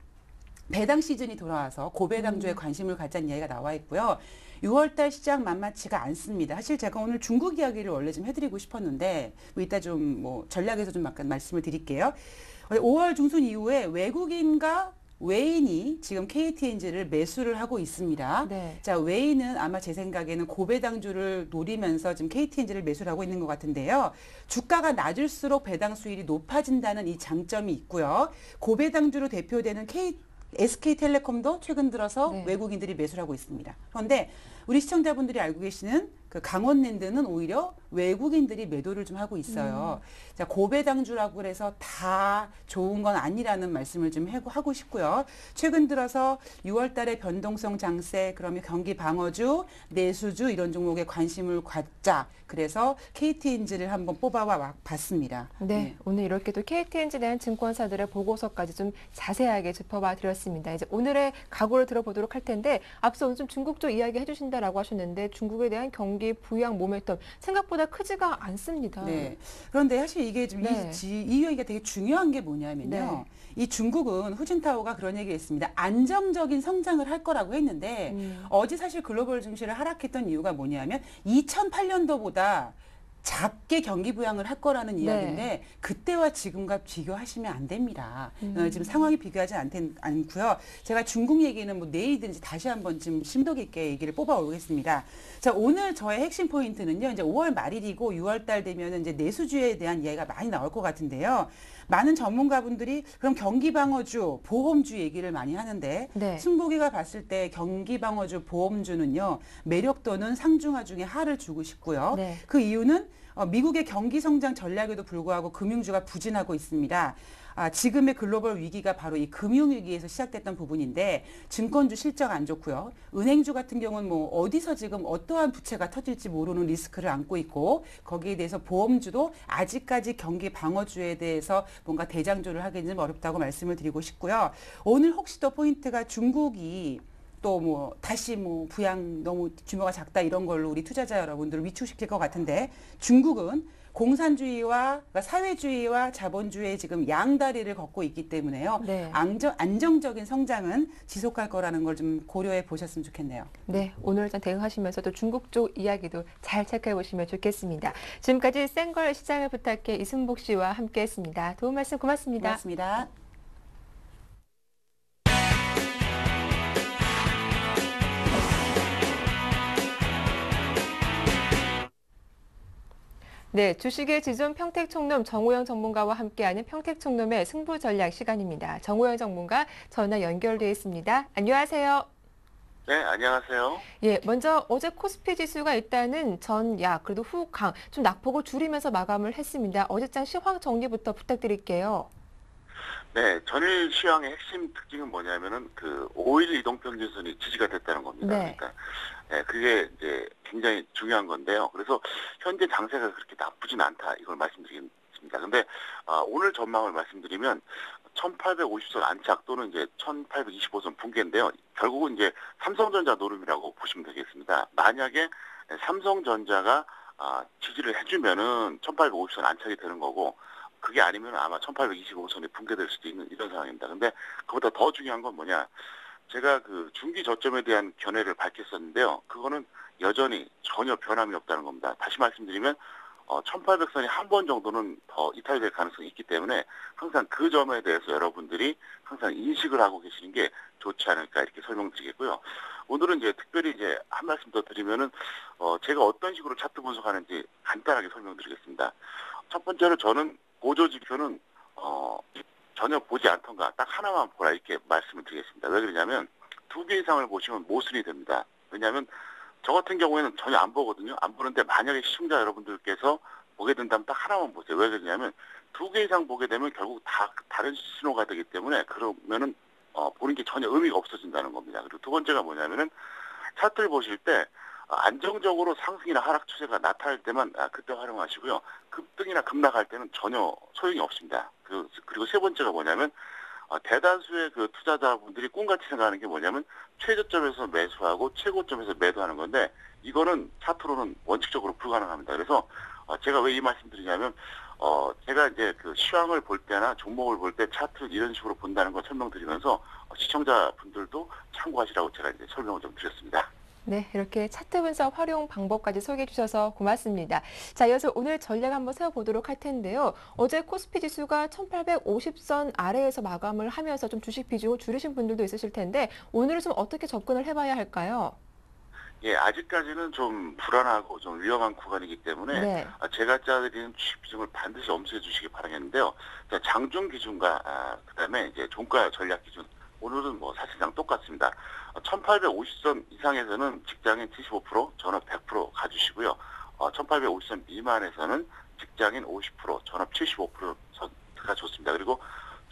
C: 배당 시즌이 돌아와서 고배당주에 관심을 갖자는 이야기가 나와 있고요. 6월달 시장 만만치가 않습니다. 사실 제가 오늘 중국 이야기를 원래 좀 해드리고 싶었는데 뭐 이따 좀 뭐 전략에서 좀 약간 말씀을 드릴게요. 5월 중순 이후에 외국인과 외인이 지금 KTNG를 매수를 하고 있습니다.
A: 네.
C: 자, 외인은 아마 제 생각에는 고배당주를 노리면서 지금 KTNG를 매수를 하고 있는 것 같은데요. 주가가 낮을수록 배당 수익이 높아진다는 이 장점이 있고요. 고배당주로 대표되는 SK텔레콤도 최근 들어서
A: 네.
C: 외국인들이 매수를 하고 있습니다. 그런데 우리 시청자분들이 알고 계시는 그 강원랜드는 오히려 외국인들이 매도를 좀 하고 있어요. 자, 고배당주라고 그래서 다 좋은 건 아니라는 말씀을 좀 하고 싶고요. 최근 들어서 6월 달에 변동성 장세, 그러면 경기 방어주, 내수주 이런 종목에 관심을 갖자. 그래서 KTNG를 한번 뽑아와 봤습니다.
A: 네, 오늘 이렇게 또 KTNG에 대한 증권사들의 보고서까지 좀 자세하게 짚어봐 드렸습니다. 이제 오늘의 각오를 들어보도록 할 텐데 앞서 오늘 좀 중국 쪽 이야기 해주신다라고 하셨는데 중국에 대한 경기 부양 모멘텀 생각보다 크지가 않습니다.
C: 네. 그런데 사실 이게 좀
A: 네.
C: 이 얘기가 되게 중요한 게 뭐냐면요. 이 중국은 후진타오가 그런 얘기를 했습니다. 안정적인 성장을 할 거라고 했는데 어제 사실 글로벌 증시를 하락했던 이유가 뭐냐면 2008년도보다 작게 경기 부양을 할 거라는 이야기인데 그때와 지금과 비교하시면 안 됩니다. 지금 상황이 비교하지 않고요. 제가 중국 얘기는 뭐 내일든지 다시 한번 좀 심도 깊게 얘기를 뽑아 오겠습니다. 자, 오늘 저의 핵심 포인트는요. 이제 5월 말일이고 6월 달 되면 이제 내수주에 대한 이야기가 많이 나올 것 같은데요. 많은 전문가분들이 그럼 경기방어주, 보험주 얘기를 많이 하는데
A: 네.
C: 승복이가 봤을 때 경기방어주, 보험주는요. 매력도는 상중하 중에 하를 주고 싶고요.
A: 네.
C: 그 이유는 미국의 경기 성장 전략에도 불구하고 금융주가 부진하고 있습니다. 지금의 글로벌 위기가 바로 이 금융위기에서 시작됐던 부분인데 증권주 실적 안 좋고요. 은행주 같은 경우는 뭐 어디서 지금 어떠한 부채가 터질지 모르는 리스크를 안고 있고 거기에 대해서 보험주도 아직까지 경기 방어주에 대해서 뭔가 대장조를 하기는 좀 어렵다고 말씀을 드리고 싶고요. 오늘 혹시 또 포인트가 중국이 또 뭐 다시 뭐 부양 너무 규모가 작다 이런 걸로 우리 투자자 여러분들을 위축시킬 것 같은데 중국은 공산주의와 그러니까 사회주의와 자본주의의 지금 양다리를 걷고 있기 때문에요.
A: 네.
C: 안정적인 성장은 지속할 거라는 걸 좀 고려해 보셨으면 좋겠네요.
A: 네, 오늘 일단 대응하시면서 또 중국 쪽 이야기도 잘 체크해 보시면 좋겠습니다. 지금까지 센걸 시장을 부탁해 이승복 씨와 함께했습니다. 도움 말씀 고맙습니다.
C: 고맙습니다.
A: 네, 주식의 지존 평택총놈 정호영 전문가와 함께하는 평택총놈의 승부 전략 시간입니다. 정호영 전문가 전화 연결되어 있습니다. 안녕하세요.
D: 네, 안녕하세요.
A: 예, 먼저 어제 코스피 지수가 일단은 전약 그래도 후강 좀 낙폭을 줄이면서 마감을 했습니다. 어제장 시황 정리부터 부탁드릴게요.
D: 네, 전일 시황의 핵심 특징은 뭐냐면은 그 5일 이동평균선이 지지가 됐다는 겁니다.
A: 네.
D: 그러니까 그게 이제 굉장히 중요한 건데요. 그래서 현재 장세가 그렇게 나쁘진 않다 이걸 말씀드리겠습니다. 근데 오늘 전망을 말씀드리면 1850선 안착 또는 이제 1825선 붕괴인데요. 결국은 이제 삼성전자 노름이라고 보시면 되겠습니다. 만약에 삼성전자가 지지를 해주면은 1850선 안착이 되는 거고, 그게 아니면 아마 1825선이 붕괴될 수도 있는 이런 상황입니다. 근데 그보다 더 중요한 건 뭐냐? 제가 그 중기 저점에 대한 견해를 밝혔었는데요. 그거는 여전히 전혀 변함이 없다는 겁니다. 다시 말씀드리면 1800선이 한 번 정도는 더 이탈될 가능성이 있기 때문에 항상 그 점에 대해서 여러분들이 항상 인식을 하고 계시는 게 좋지 않을까 이렇게 설명드리겠고요. 오늘은 이제 특별히 이제 한 말씀 더 드리면은 제가 어떤 식으로 차트 분석하는지 간단하게 설명드리겠습니다. 첫 번째로 저는 보조 지표는 전혀 보지 않던가 딱 하나만 보라 이렇게 말씀을 드리겠습니다. 왜 그러냐면 2개 이상을 보시면 모순이 됩니다. 왜냐하면 저 같은 경우에는 전혀 안 보거든요. 안 보는데 만약에 시청자 여러분들께서 보게 된다면 딱 하나만 보세요. 왜 그러냐면 2개 이상 보게 되면 결국 다 다른 신호가 되기 때문에 그러면은 보는 게 전혀 의미가 없어진다는 겁니다. 그리고 두 번째가 뭐냐면은 차트를 보실 때 안정적으로 상승이나 하락 추세가 나타날 때만 그때 활용하시고요. 급등이나 급락할 때는 전혀 소용이 없습니다. 그리고 세 번째가 뭐냐면 대다수의 그 투자자분들이 꿈같이 생각하는 게 뭐냐면 최저점에서 매수하고 최고점에서 매도하는 건데 이거는 차트로는 원칙적으로 불가능합니다. 그래서 제가 왜 이 말씀 드리냐면 제가 이제 그 시황을 볼 때나 종목을 볼 때 차트 이런 식으로 본다는 걸 설명드리면서 시청자분들도 참고하시라고 제가 이제 설명을 좀 드렸습니다.
A: 네, 이렇게 차트 분석 활용 방법까지 소개해 주셔서 고맙습니다. 자, 이어서 오늘 전략 한번 세워보도록 할 텐데요. 어제 코스피 지수가 1850선 아래에서 마감을 하면서 좀 주식 비중을 줄이신 분들도 있으실 텐데 오늘은 좀 어떻게 접근을 해봐야 할까요?
D: 예, 아직까지는 좀 불안하고 좀 위험한 구간이기 때문에
A: 네.
D: 제가 짜드리는 주식 비중을 반드시 엄수해 주시기 바라겠는데요. 자, 장중 기준과 그다음에 이제 종가 전략 기준 오늘은 뭐 사실상 똑같습니다. 1850선 이상에서는 직장인 75%, 전업 100% 가주시고요. 1850선 미만에서는 직장인 50%, 전업 75%가 좋습니다. 그리고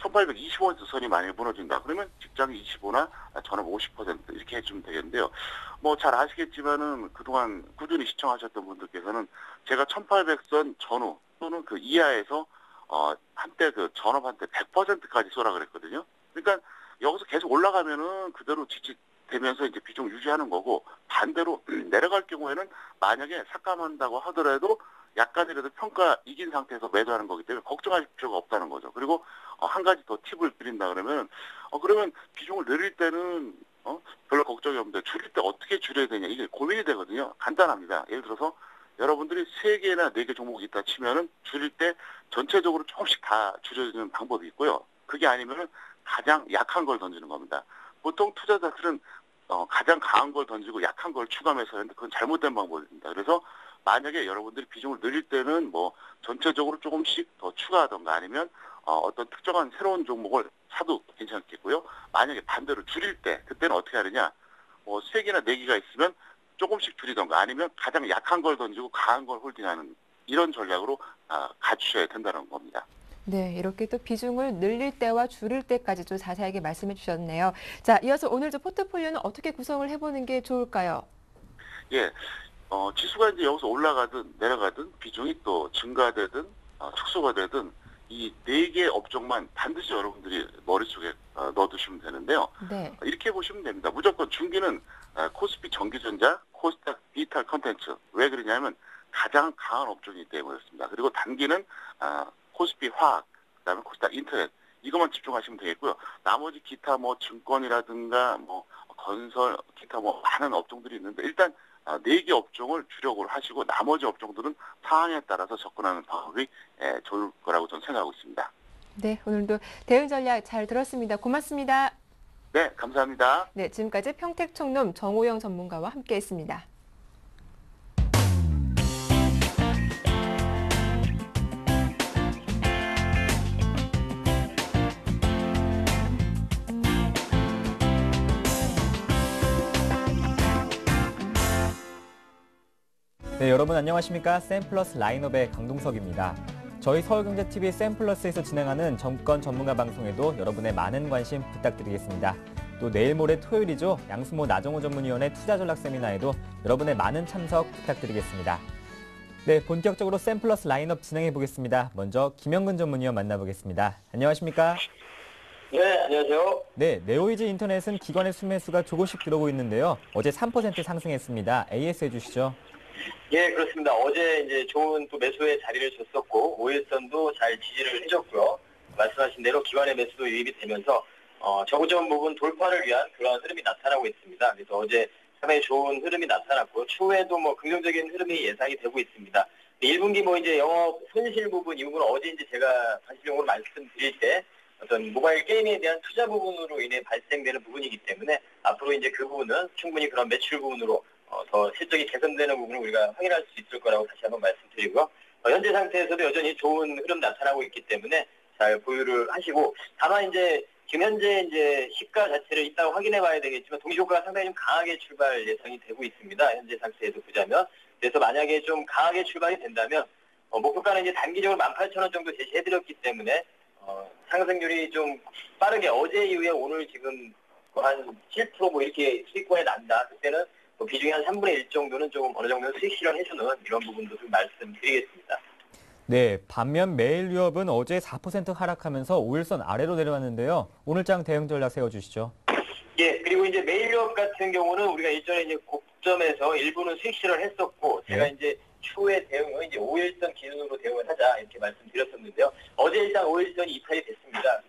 D: 1825에서 선이 만약에 무너진다. 그러면 직장인 25나 전업 50% 이렇게 해주면 되겠는데요. 뭐 잘 아시겠지만은 그동안 꾸준히 시청하셨던 분들께서는 제가 1800선 전후 또는 그 이하에서 한때 그 전업한테 100%까지 쏘라 그랬거든요. 그러니까 여기서 계속 올라가면은 그대로 지지되면서 이제 비중 유지하는 거고 반대로 내려갈 경우에는 만약에 삭감한다고 하더라도 약간이라도 평가 이긴 상태에서 매도하는 거기 때문에 걱정하실 필요가 없다는 거죠. 그리고 한 가지 더 팁을 드린다 그러면 그러면 비중을 늘릴 때는 별로 걱정이 없는데 줄일 때 어떻게 줄여야 되냐 이게 고민이 되거든요. 간단합니다. 예를 들어서 여러분들이 3개나 4개 종목이 있다 치면은 줄일 때 전체적으로 조금씩 다 줄여주는 방법이 있고요. 그게 아니면은 가장 약한 걸 던지는 겁니다. 보통 투자자들은 가장 강한 걸 던지고 약한 걸 추가해서 하는데 그건 잘못된 방법입니다. 그래서 만약에 여러분들이 비중을 늘릴 때는 뭐 전체적으로 조금씩 더 추가하던가 아니면 어떤 특정한 새로운 종목을 사도 괜찮겠고요. 만약에 반대로 줄일 때 그때는 어떻게 하느냐? 3개나 4개가 있으면 조금씩 줄이던가 아니면 가장 약한 걸 던지고 강한 걸 홀딩하는 이런 전략으로 가주셔야 된다는 겁니다.
A: 네, 이렇게 또 비중을 늘릴 때와 줄일 때까지 좀 자세하게 말씀해 주셨네요. 자, 이어서 오늘 저 포트폴리오는 어떻게 구성을 해보는 게 좋을까요?
D: 예, 지수가 이제 여기서 올라가든 내려가든 비중이 또 증가되든 축소가 되든 이 4개 업종만 반드시 여러분들이 머릿속에 넣어두시면 되는데요.
A: 네.
D: 이렇게 보시면 됩니다. 무조건 중기는 코스피 전기전자, 코스닥 디지털 컨텐츠. 왜 그러냐면 가장 강한 업종이기 때문에 그렇습니다. 그리고 단기는 코스피 화학, 그다음에 코스닥 인터넷 이것만 집중하시면 되겠고요. 나머지 기타 뭐 증권이라든가 뭐 건설, 기타 뭐 많은 업종들이 있는데 일단 4개 업종을 주력으로 하시고 나머지 업종들은 상황에 따라서 접근하는 방법이 좋을 거라고 저는 생각하고 있습니다.
A: 네, 오늘도 대응 전략 잘 들었습니다. 고맙습니다.
D: 네, 감사합니다.
A: 네, 지금까지 평택총룸 정호영 전문가와 함께했습니다.
E: 네, 여러분 안녕하십니까? 샘플러스 라인업의 강동석입니다. 저희 서울경제TV 샘플러스에서 진행하는 정권 전문가 방송에도 여러분의 많은 관심 부탁드리겠습니다. 또 내일 모레 토요일이죠. 양승모 나정호 전문위원의 투자 전략 세미나에도 여러분의 많은 참석 부탁드리겠습니다. 네, 본격적으로 샘플러스 라인업 진행해 보겠습니다. 먼저 김영근 전문위원 만나보겠습니다. 안녕하십니까?
F: 네, 안녕하세요.
E: 네, 네오이즈 인터넷은 기관의 순매수가 조금씩 들어오고 있는데요. 어제 3% 상승했습니다. AS 해주시죠.
F: 예, 그렇습니다. 어제 이제 좋은 또 매수의 자리를 줬었고, 5일선도 잘 지지를 해줬고요. 말씀하신 대로 기관의 매수도 유입이 되면서, 저고점 부분 돌파를 위한 그러한 흐름이 나타나고 있습니다. 그래서 어제 상당히 좋은 흐름이 나타났고, 추후에도 뭐 긍정적인 흐름이 예상이 되고 있습니다. 1분기 뭐 이제 영업 손실 부분, 이 부분은 어제 이제 제가 관심적으로 말씀드릴 때, 어떤 모바일 게임에 대한 투자 부분으로 인해 발생되는 부분이기 때문에 앞으로 이제 그 부분은 충분히 그런 매출 부분으로 더 실적이 개선되는 부분을 우리가 확인할 수 있을 거라고 다시 한번 말씀드리고요. 현재 상태에서도 여전히 좋은 흐름 나타나고 있기 때문에 잘 보유를 하시고, 다만 이제 지금 현재 이제 시가 자체를 이따 확인해 봐야 되겠지만 동시효과가 상당히 좀 강하게 출발 예상이 되고 있습니다. 현재 상태에서 보자면. 그래서 만약에 좀 강하게 출발이 된다면 목표가는 이제 단기적으로 18,000원 정도 제시해드렸기 때문에 상승률이 좀 빠르게 어제 이후에 오늘 지금 한 7% 뭐 이렇게 수익권에 난다. 그때는 비중이 한 3분의 1 정도는 조금 어느 정도 수익 실현해주는 이런 부분도 좀 말씀드리겠습니다.
E: 네, 반면 매일 유업은 어제 4% 하락하면서 5일선 아래로 내려왔는데요. 오늘장 대응 전략 세워주시죠.
F: 예, 그리고 이제 매일 유업 같은 경우는 우리가 일전에 이제 고점에서 일부는 수익 실현했었고, 제가 이제 추후에 대응을 이제 5일선 기준으로 대응을 하자 이렇게 말씀드렸었는데요. 어제 일단 5일선이 이탈이 됐습니다.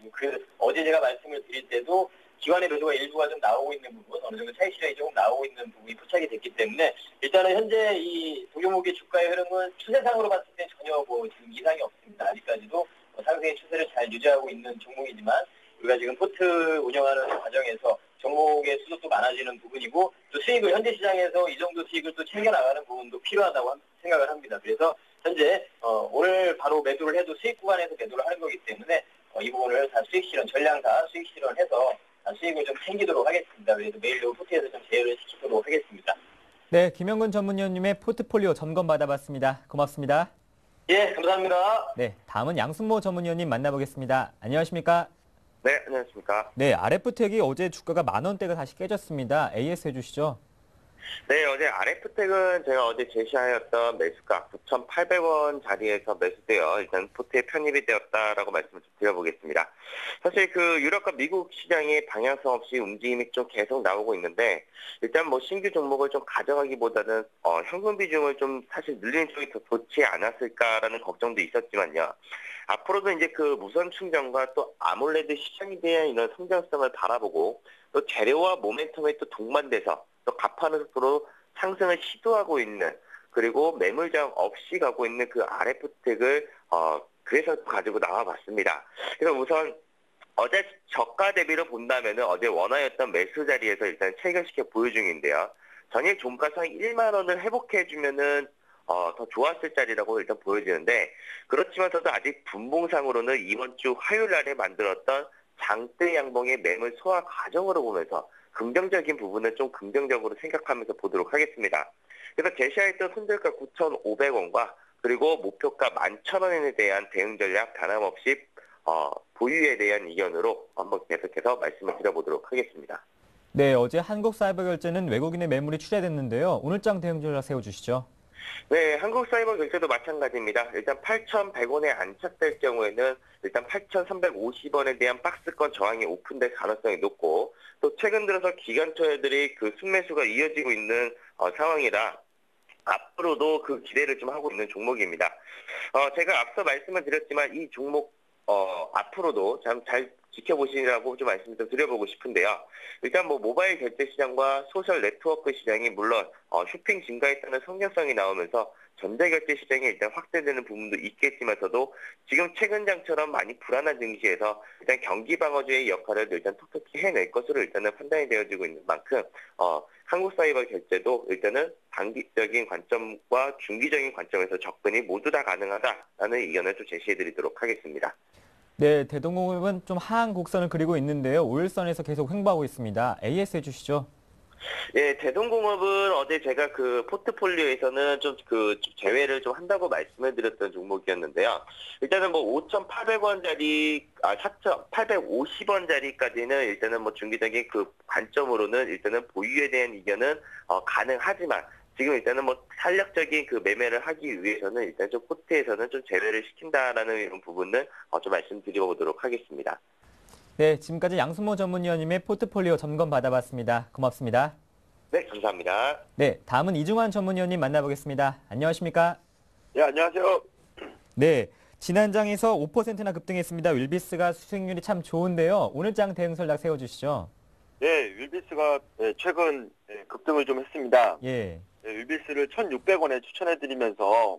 F: 어제 제가 말씀을 드릴 때도 기관의 매도가 일부가 좀 나오고 있는 부분, 어느 정도 차익 실현이 조금 나오고 있는 부분이 포착이 됐기 때문에 일단은 현재 이 동종목의 주가의 흐름은 추세상으로 봤을 때 전혀 뭐 지금 이상이 없습니다. 아직까지도 상승의 추세를 잘 유지하고 있는 종목이지만 우리가 지금 포트 운영하는 과정에서 종목의 수도 많아지는 부분이고, 또 수익을 현재 시장에서 이 정도 수익을 또 챙겨나가는 부분도 필요하다고 생각을 합니다. 그래서 현재 오늘 바로 매도를 해도 수익 구간에서 매도를 하는 거기 때문에 이 부분을 다 수익 실현, 전량 다 수익 실현해서 수익을 좀 챙기도록 하겠습니다. 그래서 매일 포트에서 좀 제어를 시키도록 하겠습니다.
E: 네, 김영근 전문위원님의 포트폴리오 점검 받아봤습니다. 고맙습니다.
F: 예, 감사합니다.
E: 네, 다음은 양승모 전문위원님 만나보겠습니다. 안녕하십니까?
G: 네, 안녕하십니까.
E: 네, RF텍이 어제 주가가 10,000원대가 다시 깨졌습니다. AS 해주시죠.
G: 네, 어제 RF텍은 제가 어제 제시하였던 매수가 9,800원 자리에서 매수되어 일단 포트에 편입이 되었다라고 말씀을 좀 드려보겠습니다. 사실 그 유럽과 미국 시장의 방향성 없이 움직임이 좀 계속 나오고 있는데, 일단 뭐 신규 종목을 좀 가져가기보다는 현금 비중을 좀 사실 늘리는 쪽이 더 좋지 않았을까라는 걱정도 있었지만요. 앞으로도 이제 그 무선 충전과 또 아몰레드 시장에 대한 이런 성장성을 바라보고, 또 재료와 모멘텀에 또 동반돼서 또 가파른 속도로 상승을 시도하고 있는, 그리고 매물장 없이 가고 있는 그 RF텍을 그래서 가지고 나와봤습니다. 그래서 우선 어제 저가 대비로 본다면은 어제 원화였던 매수 자리에서 일단 체결시켜 보유 중인데요. 전일 종가상 1만 원을 회복해주면은 더 좋았을 자리라고 일단 보여지는데, 그렇지만서도 아직 분봉상으로는 이번 주 화요일 날에 만들었던 장대 양봉의 매물 소화 과정으로 보면서 긍정적인 부분은 좀 긍정적으로 생각하면서 보도록 하겠습니다. 그래서 제시하였던 손절가 9,500원과 그리고 목표가 11,000원에 대한 대응 전략 변함없이 보유에 대한 의견으로 한번 계속해서 말씀을 드려보도록 하겠습니다.
E: 네, 어제 한국사이버결제는 외국인의 매물이 출회됐는데요. 오늘장 대응 전략 세워주시죠.
G: 네, 한국사이버결제도 마찬가지입니다. 일단 8,100원에 안착될 경우에는 일단 8,350원에 대한 박스권 저항이 오픈될 가능성이 높고, 또 최근 들어서 기관투자들이 그 순매수가 이어지고 있는 상황이라 앞으로도 그 기대를 좀 하고 있는 종목입니다. 제가 앞서 말씀을 드렸지만 이 종목 앞으로도 잘 지켜보시라고 좀 말씀 좀 드려보고 싶은데요. 일단 뭐 모바일 결제 시장과 소셜 네트워크 시장이 물론 쇼핑 증가에 따른 성장성이 나오면서 전자결제 시장이 일단 확대되는 부분도 있겠지만서도 지금 최근장처럼 많이 불안한 증시에서 일단 경기 방어주의 역할을 일단 톡톡히 해낼 것으로 일단은 판단이 되어지고 있는 만큼 한국사이버 결제도 일단은 단기적인 관점과 중기적인 관점에서 접근이 모두 다 가능하다라는 의견을 좀 제시해드리도록 하겠습니다.
E: 네, 대동공업은 좀 하한 곡선을 그리고 있는데요. 5일선에서 계속 횡보하고 있습니다. AS 해주시죠.
G: 예, 대동공업은 어제 제가 그 포트폴리오에서는 좀 제외를 좀 한다고 말씀을 드렸던 종목이었는데요. 일단은 뭐 5,800원짜리, 4,850원짜리까지는 일단은 뭐 중기적인 그 관점으로는 일단은 보유에 대한 이견은 가능하지만 지금 일단은 뭐 탄력적인 그 매매를 하기 위해서는 일단 좀 포트에서는 좀 제외를 시킨다라는 이런 부분은 좀 말씀드려보도록 하겠습니다.
E: 네, 지금까지 양승모 전문위원님의 포트폴리오 점검 받아봤습니다. 고맙습니다.
G: 네, 감사합니다.
E: 네, 다음은 이중환 전문위원님 만나보겠습니다. 안녕하십니까?
H: 네, 안녕하세요.
E: 네, 지난 장에서 5%나 급등했습니다. 윌비스가 수익률이 참 좋은데요. 오늘 장 대응 전략 세워주시죠.
H: 네, 윌비스가 최근 급등을 좀 했습니다.
E: 예.
H: 윌비스를 1,600원에 추천해드리면서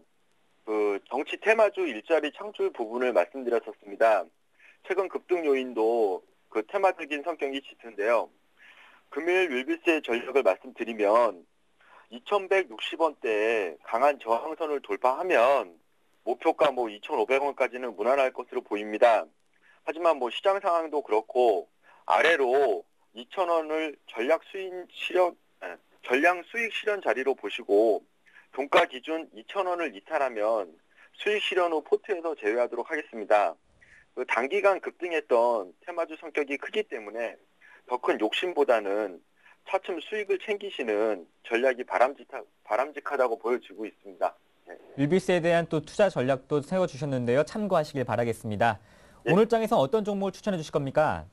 H: 그 정치 테마주 일자리 창출 부분을 말씀드렸었습니다. 최근 급등 요인도 그 테마적인 성격이 짙은데요. 금일 윌비스의 전략을 말씀드리면 2,160원대에 강한 저항선을 돌파하면 목표가 2,500원까지는 무난할 것으로 보입니다. 하지만 시장 상황도 그렇고 아래로 2,000원을 전량 수익 실현 자리로 보시고 종가 기준 2,000원을 이탈하면 수익 실현 후 포트에서 제외하도록 하겠습니다. 그 단기간 급등했던 테마주 성격이 크기 때문에 더 큰 욕심보다는 차츰 수익을 챙기시는 전략이 바람직하다고 보여지고 있습니다. 네.
E: 윌비스에 대한 또 투자 전략도 세워주셨는데요. 참고하시길 바라겠습니다.
H: 네.
E: 오늘 장에서 어떤 종목을 추천해 주실 겁니까?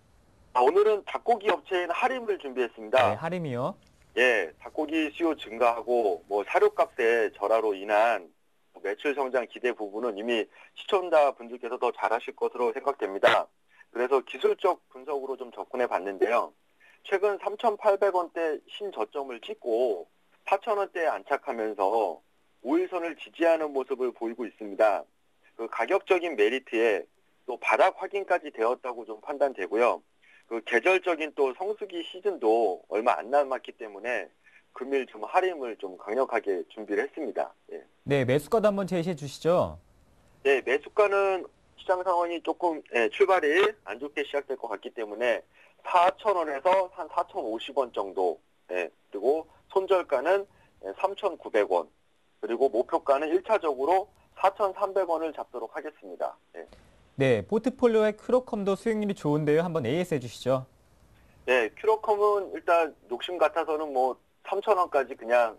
H: 오늘은 닭고기 업체인 하림을 준비했습니다.
E: 네, 하림이요.
H: 예, 닭고기 수요 증가하고 사료값의 절하로 인한 매출 성장 기대 부분은 이미 시청자분들께서 더 잘하실 것으로 생각됩니다. 그래서 기술적 분석으로 좀 접근해 봤는데요. 최근 3,800원대 신저점을 찍고 4,000원대에 안착하면서 5일선을 지지하는 모습을 보이고 있습니다. 그 가격적인 메리트에 또 바닥 확인까지 되었다고 좀 판단되고요. 그 계절적인 또 성수기 시즌도 얼마 안 남았기 때문에 금일 좀 할인을 좀 강력하게 준비를 했습니다. 예.
E: 네, 매수가도 한번 제시해 주시죠.
H: 네, 매수가는 시장 상황이 조금 출발이 안 좋게 시작될 것 같기 때문에 4,000원에서 한 4,050원 정도, 그리고 손절가는 3,900원, 그리고 목표가는 1차적으로 4,300원을 잡도록 하겠습니다.
E: 네, 포트폴리오의 큐로컴도 수익률이 좋은데요. 한번 AS 해주시죠.
H: 네, 큐로컴은 일단 욕심 같아서는 3,000원까지 그냥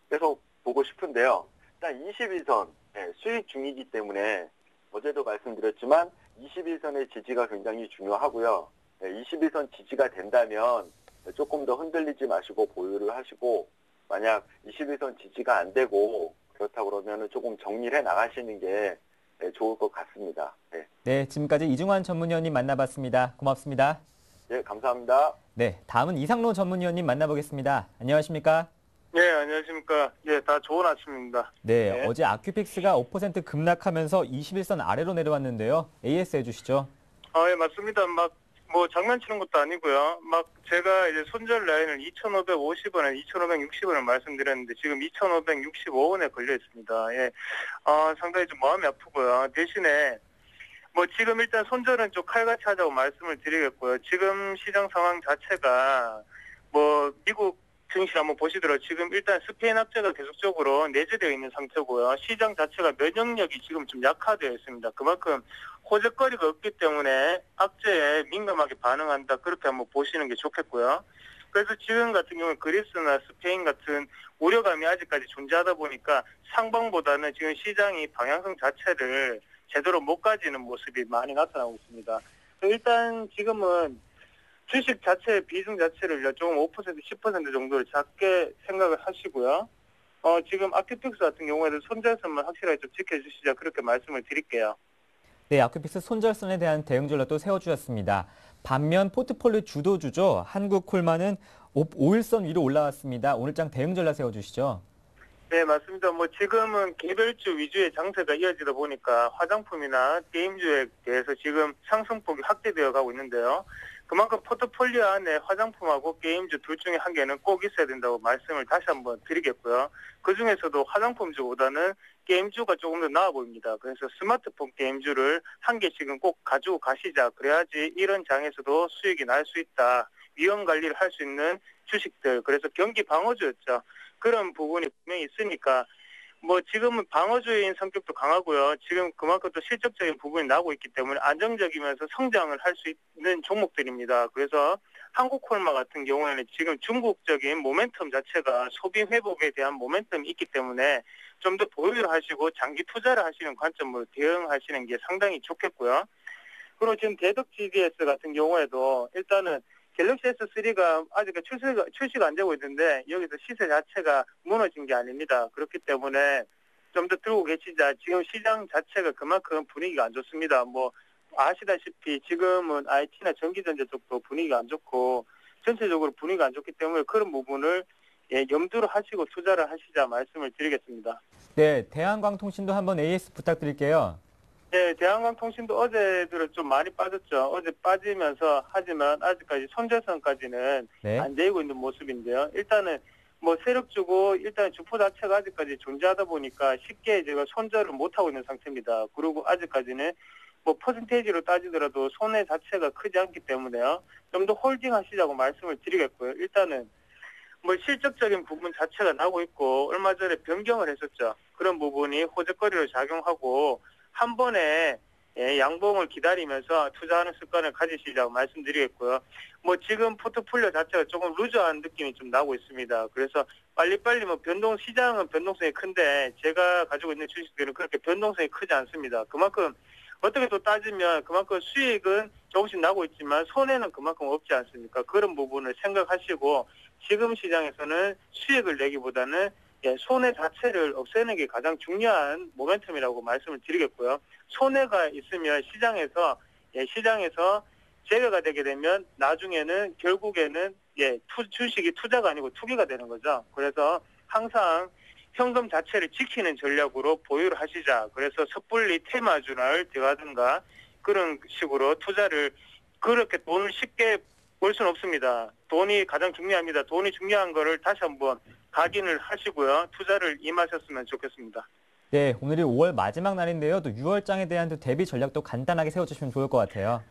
H: 계속 보고 싶은데요. 일단 21선 수익 중이기 때문에 어제도 말씀드렸지만 21선의 지지가 굉장히 중요하고요. 21선 지지가 된다면 조금 더 흔들리지 마시고 보유를 하시고 만약 21선 지지가 안 되고 그렇다 그러면 조금 정리를 해 나가시는 게 좋을 것 같습니다.
E: 네, 지금까지 이중환 전문위원님 만나봤습니다. 고맙습니다.
H: 네, 감사합니다.
E: 네, 다음은 이상로 전문위원님 만나보겠습니다. 안녕하십니까?
I: 네, 안녕하십니까. 다 좋은 아침입니다.
E: 네, 어제 아큐픽스가 5% 급락하면서 21선 아래로 내려왔는데요. AS 해주시죠.
I: 예, 맞습니다. 장난치는 것도 아니고요. 제가 이제 손절 라인을 2,550원에 2,560원을 말씀드렸는데 지금 2,565원에 걸려 있습니다. 예. 상당히 좀 마음이 아프고요. 대신에 지금 일단 손절은 좀 칼같이 하자고 말씀을 드리겠고요. 지금 시장 상황 자체가 미국 증시 한번 보시더라도 지금 일단 스페인 악재가 계속적으로 내재되어 있는 상태고요. 시장 자체가 면역력이 지금 좀 약화되어 있습니다. 그만큼 호재거리가 없기 때문에 악재에 민감하게 반응한다. 그렇게 한번 보시는 게 좋겠고요. 그래서 지금 같은 경우는 그리스나 스페인 같은 우려감이 아직까지 존재하다 보니까 상방보다는 지금 시장이 방향성 자체를 제대로 못 가지는 모습이 많이 나타나고 있습니다. 일단 지금은 주식 자체 비중 자체를 조금 5%, 10% 정도를 작게 생각을 하시고요. 지금 아큐픽스 같은 경우에는 손절선만 확실하게 좀 지켜주시자 그렇게 말씀을 드릴게요.
E: 네, 아큐픽스 손절선에 대한 대응 전략도 세워주셨습니다. 반면 포트폴리오 주도주죠. 한국콜마는 5일선 위로 올라왔습니다. 오늘 장 대응 전략 세워주시죠.
I: 네, 맞습니다. 지금은 개별주 위주의 장세가 이어지다 보니까 화장품이나 게임주에 대해서 지금 상승폭이 확대되어 가고 있는데요. 그만큼 포트폴리오 안에 화장품하고 게임주 둘 중에 한 개는 꼭 있어야 된다고 말씀을 다시 한번 드리겠고요. 그중에서도 화장품주보다는 게임주가 조금 더 나아 보입니다. 그래서 스마트폰 게임주를 한 개씩은 꼭 가지고 가시자. 그래야지 이런 장에서도 수익이 날 수 있다. 위험 관리를 할 수 있는 주식들, 그래서 경기 방어주였죠. 그런 부분이 분명히 있으니까 뭐 지금은 방어주의인 성격도 강하고요. 지금 그만큼 또 실적적인 부분이 나오고 있기 때문에 안정적이면서 성장을 할 수 있는 종목들입니다. 그래서 한국콜마 같은 경우에는 지금 중국적인 모멘텀 자체가 소비 회복에 대한 모멘텀이 있기 때문에 좀 더 보유를 하시고 장기 투자를 하시는 관점으로 대응하시는 게 상당히 좋겠고요. 그리고 지금 대덕 GDS 같은 경우에도 일단은 갤럭시 S3가 아직 출시가 안 되고 있는데 여기서 시세 자체가 무너진 게 아닙니다. 그렇기 때문에 좀 더 들고 계시자. 지금 시장 자체가 그만큼 분위기가 안 좋습니다. 뭐 아시다시피 지금은 IT나 전기전자 쪽도 분위기가 안 좋고 전체적으로 분위기가 안 좋기 때문에 그런 부분을 염두를 하시고 투자를 하시자 말씀을 드리겠습니다.
E: 네, 대한광통신도 한번 AS 부탁드릴게요.
I: 네, 대한광통신도 어제 들어 좀 많이 빠졌죠. 어제 빠지면서 하지만 아직까지 손절선까지는
E: 네.
I: 안 되고 있는 모습인데요. 일단은 뭐 세력 주고 일단 주포 자체가 아직까지 존재하다 보니까 쉽게 제가 손절을 못 하고 있는 상태입니다. 그리고 아직까지는 뭐 퍼센테이지로 따지더라도 손해 자체가 크지 않기 때문에요. 좀 더 홀딩 하시자고 말씀을 드리겠고요. 일단은 뭐 실적적인 부분 자체가 나오고 있고 얼마 전에 변경을 했었죠. 그런 부분이 호재거리로 작용하고 한 번에 양봉을 기다리면서 투자하는 습관을 가지시자고 말씀드리겠고요. 뭐 지금 포트폴리오 자체가 조금 루즈한 느낌이 좀 나고 있습니다. 그래서 빨리빨리 뭐 시장은 변동성이 큰데 제가 가지고 있는 주식들은 그렇게 변동성이 크지 않습니다. 그만큼 어떻게 또 따지면 그만큼 수익은 조금씩 나고 있지만 손해는 그만큼 없지 않습니까? 그런 부분을 생각하시고 지금 시장에서는 수익을 내기보다는 손해 자체를 없애는 게 가장 중요한 모멘텀이라고 말씀을 드리겠고요. 손해가 있으면 시장에서 제외가 되게 되면 나중에는 결국에는 주식이 투자가 아니고 투기가 되는 거죠. 그래서 항상 현금 자체를 지키는 전략으로 보유를 하시자. 그래서 섣불리 테마주를 들어가든가 그런 식으로 투자를 그렇게 돈을 쉽게 벌 수는 없습니다. 돈이 가장 중요합니다. 돈이 중요한 거를 다시 한번 각인을 하시고요. 투자를 임하셨으면 좋겠습니다.
E: 네, 오늘이 5월 마지막 날인데요. 또 6월장에 대한 또 대비 전략도 간단하게 세워주시면 좋을 것 같아요.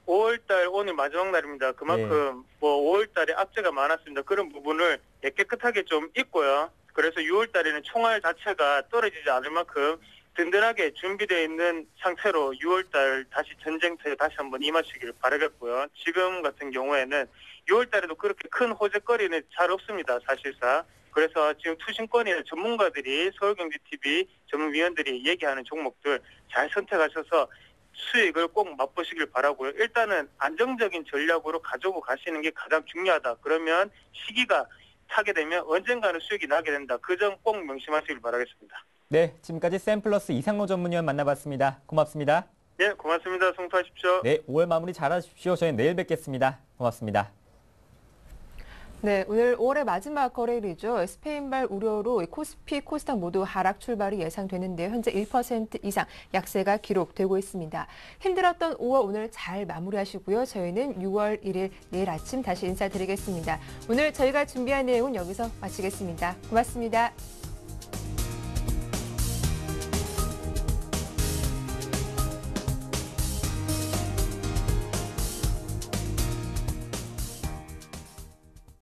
I: 5월달 오늘 마지막 날입니다. 그만큼 뭐 5월달에 악재가 많았습니다. 그런 부분을 깨끗하게 좀 잊고요. 그래서 6월달에는 총알 자체가 떨어지지 않을 만큼 든든하게 준비되어 있는 상태로 6월달 다시 전쟁터에 다시 한번 임하시길 바라겠고요. 지금 같은 경우에는 6월달에도 그렇게 큰 호재거리는 잘 없습니다. 사실상. 그래서 지금 투신권이나 전문가들이 서울경제TV 전문위원들이 얘기하는 종목들 잘 선택하셔서 수익을 꼭 맛보시길 바라고요. 일단은 안정적인 전략으로 가지고 가시는 게 가장 중요하다. 그러면 시기가 타게 되면 언젠가는 수익이 나게 된다. 그 점 꼭 명심하시길 바라겠습니다.
E: 네, 지금까지 샘플러스 이상로 전문위원 만나봤습니다. 고맙습니다.
I: 네, 고맙습니다. 성투하십시오.
E: 네, 5월 마무리 잘하십시오. 저희는 내일 뵙겠습니다. 고맙습니다.
A: 네, 오늘 5월의 마지막 거래일이죠. 스페인발 우려로 코스피, 코스닥 모두 하락 출발이 예상되는데 현재 1% 이상 약세가 기록되고 있습니다. 힘들었던 5월 오늘 잘 마무리하시고요. 저희는 6월 1일 내일 아침 다시 인사드리겠습니다. 오늘 저희가 준비한 내용은 여기서 마치겠습니다. 고맙습니다.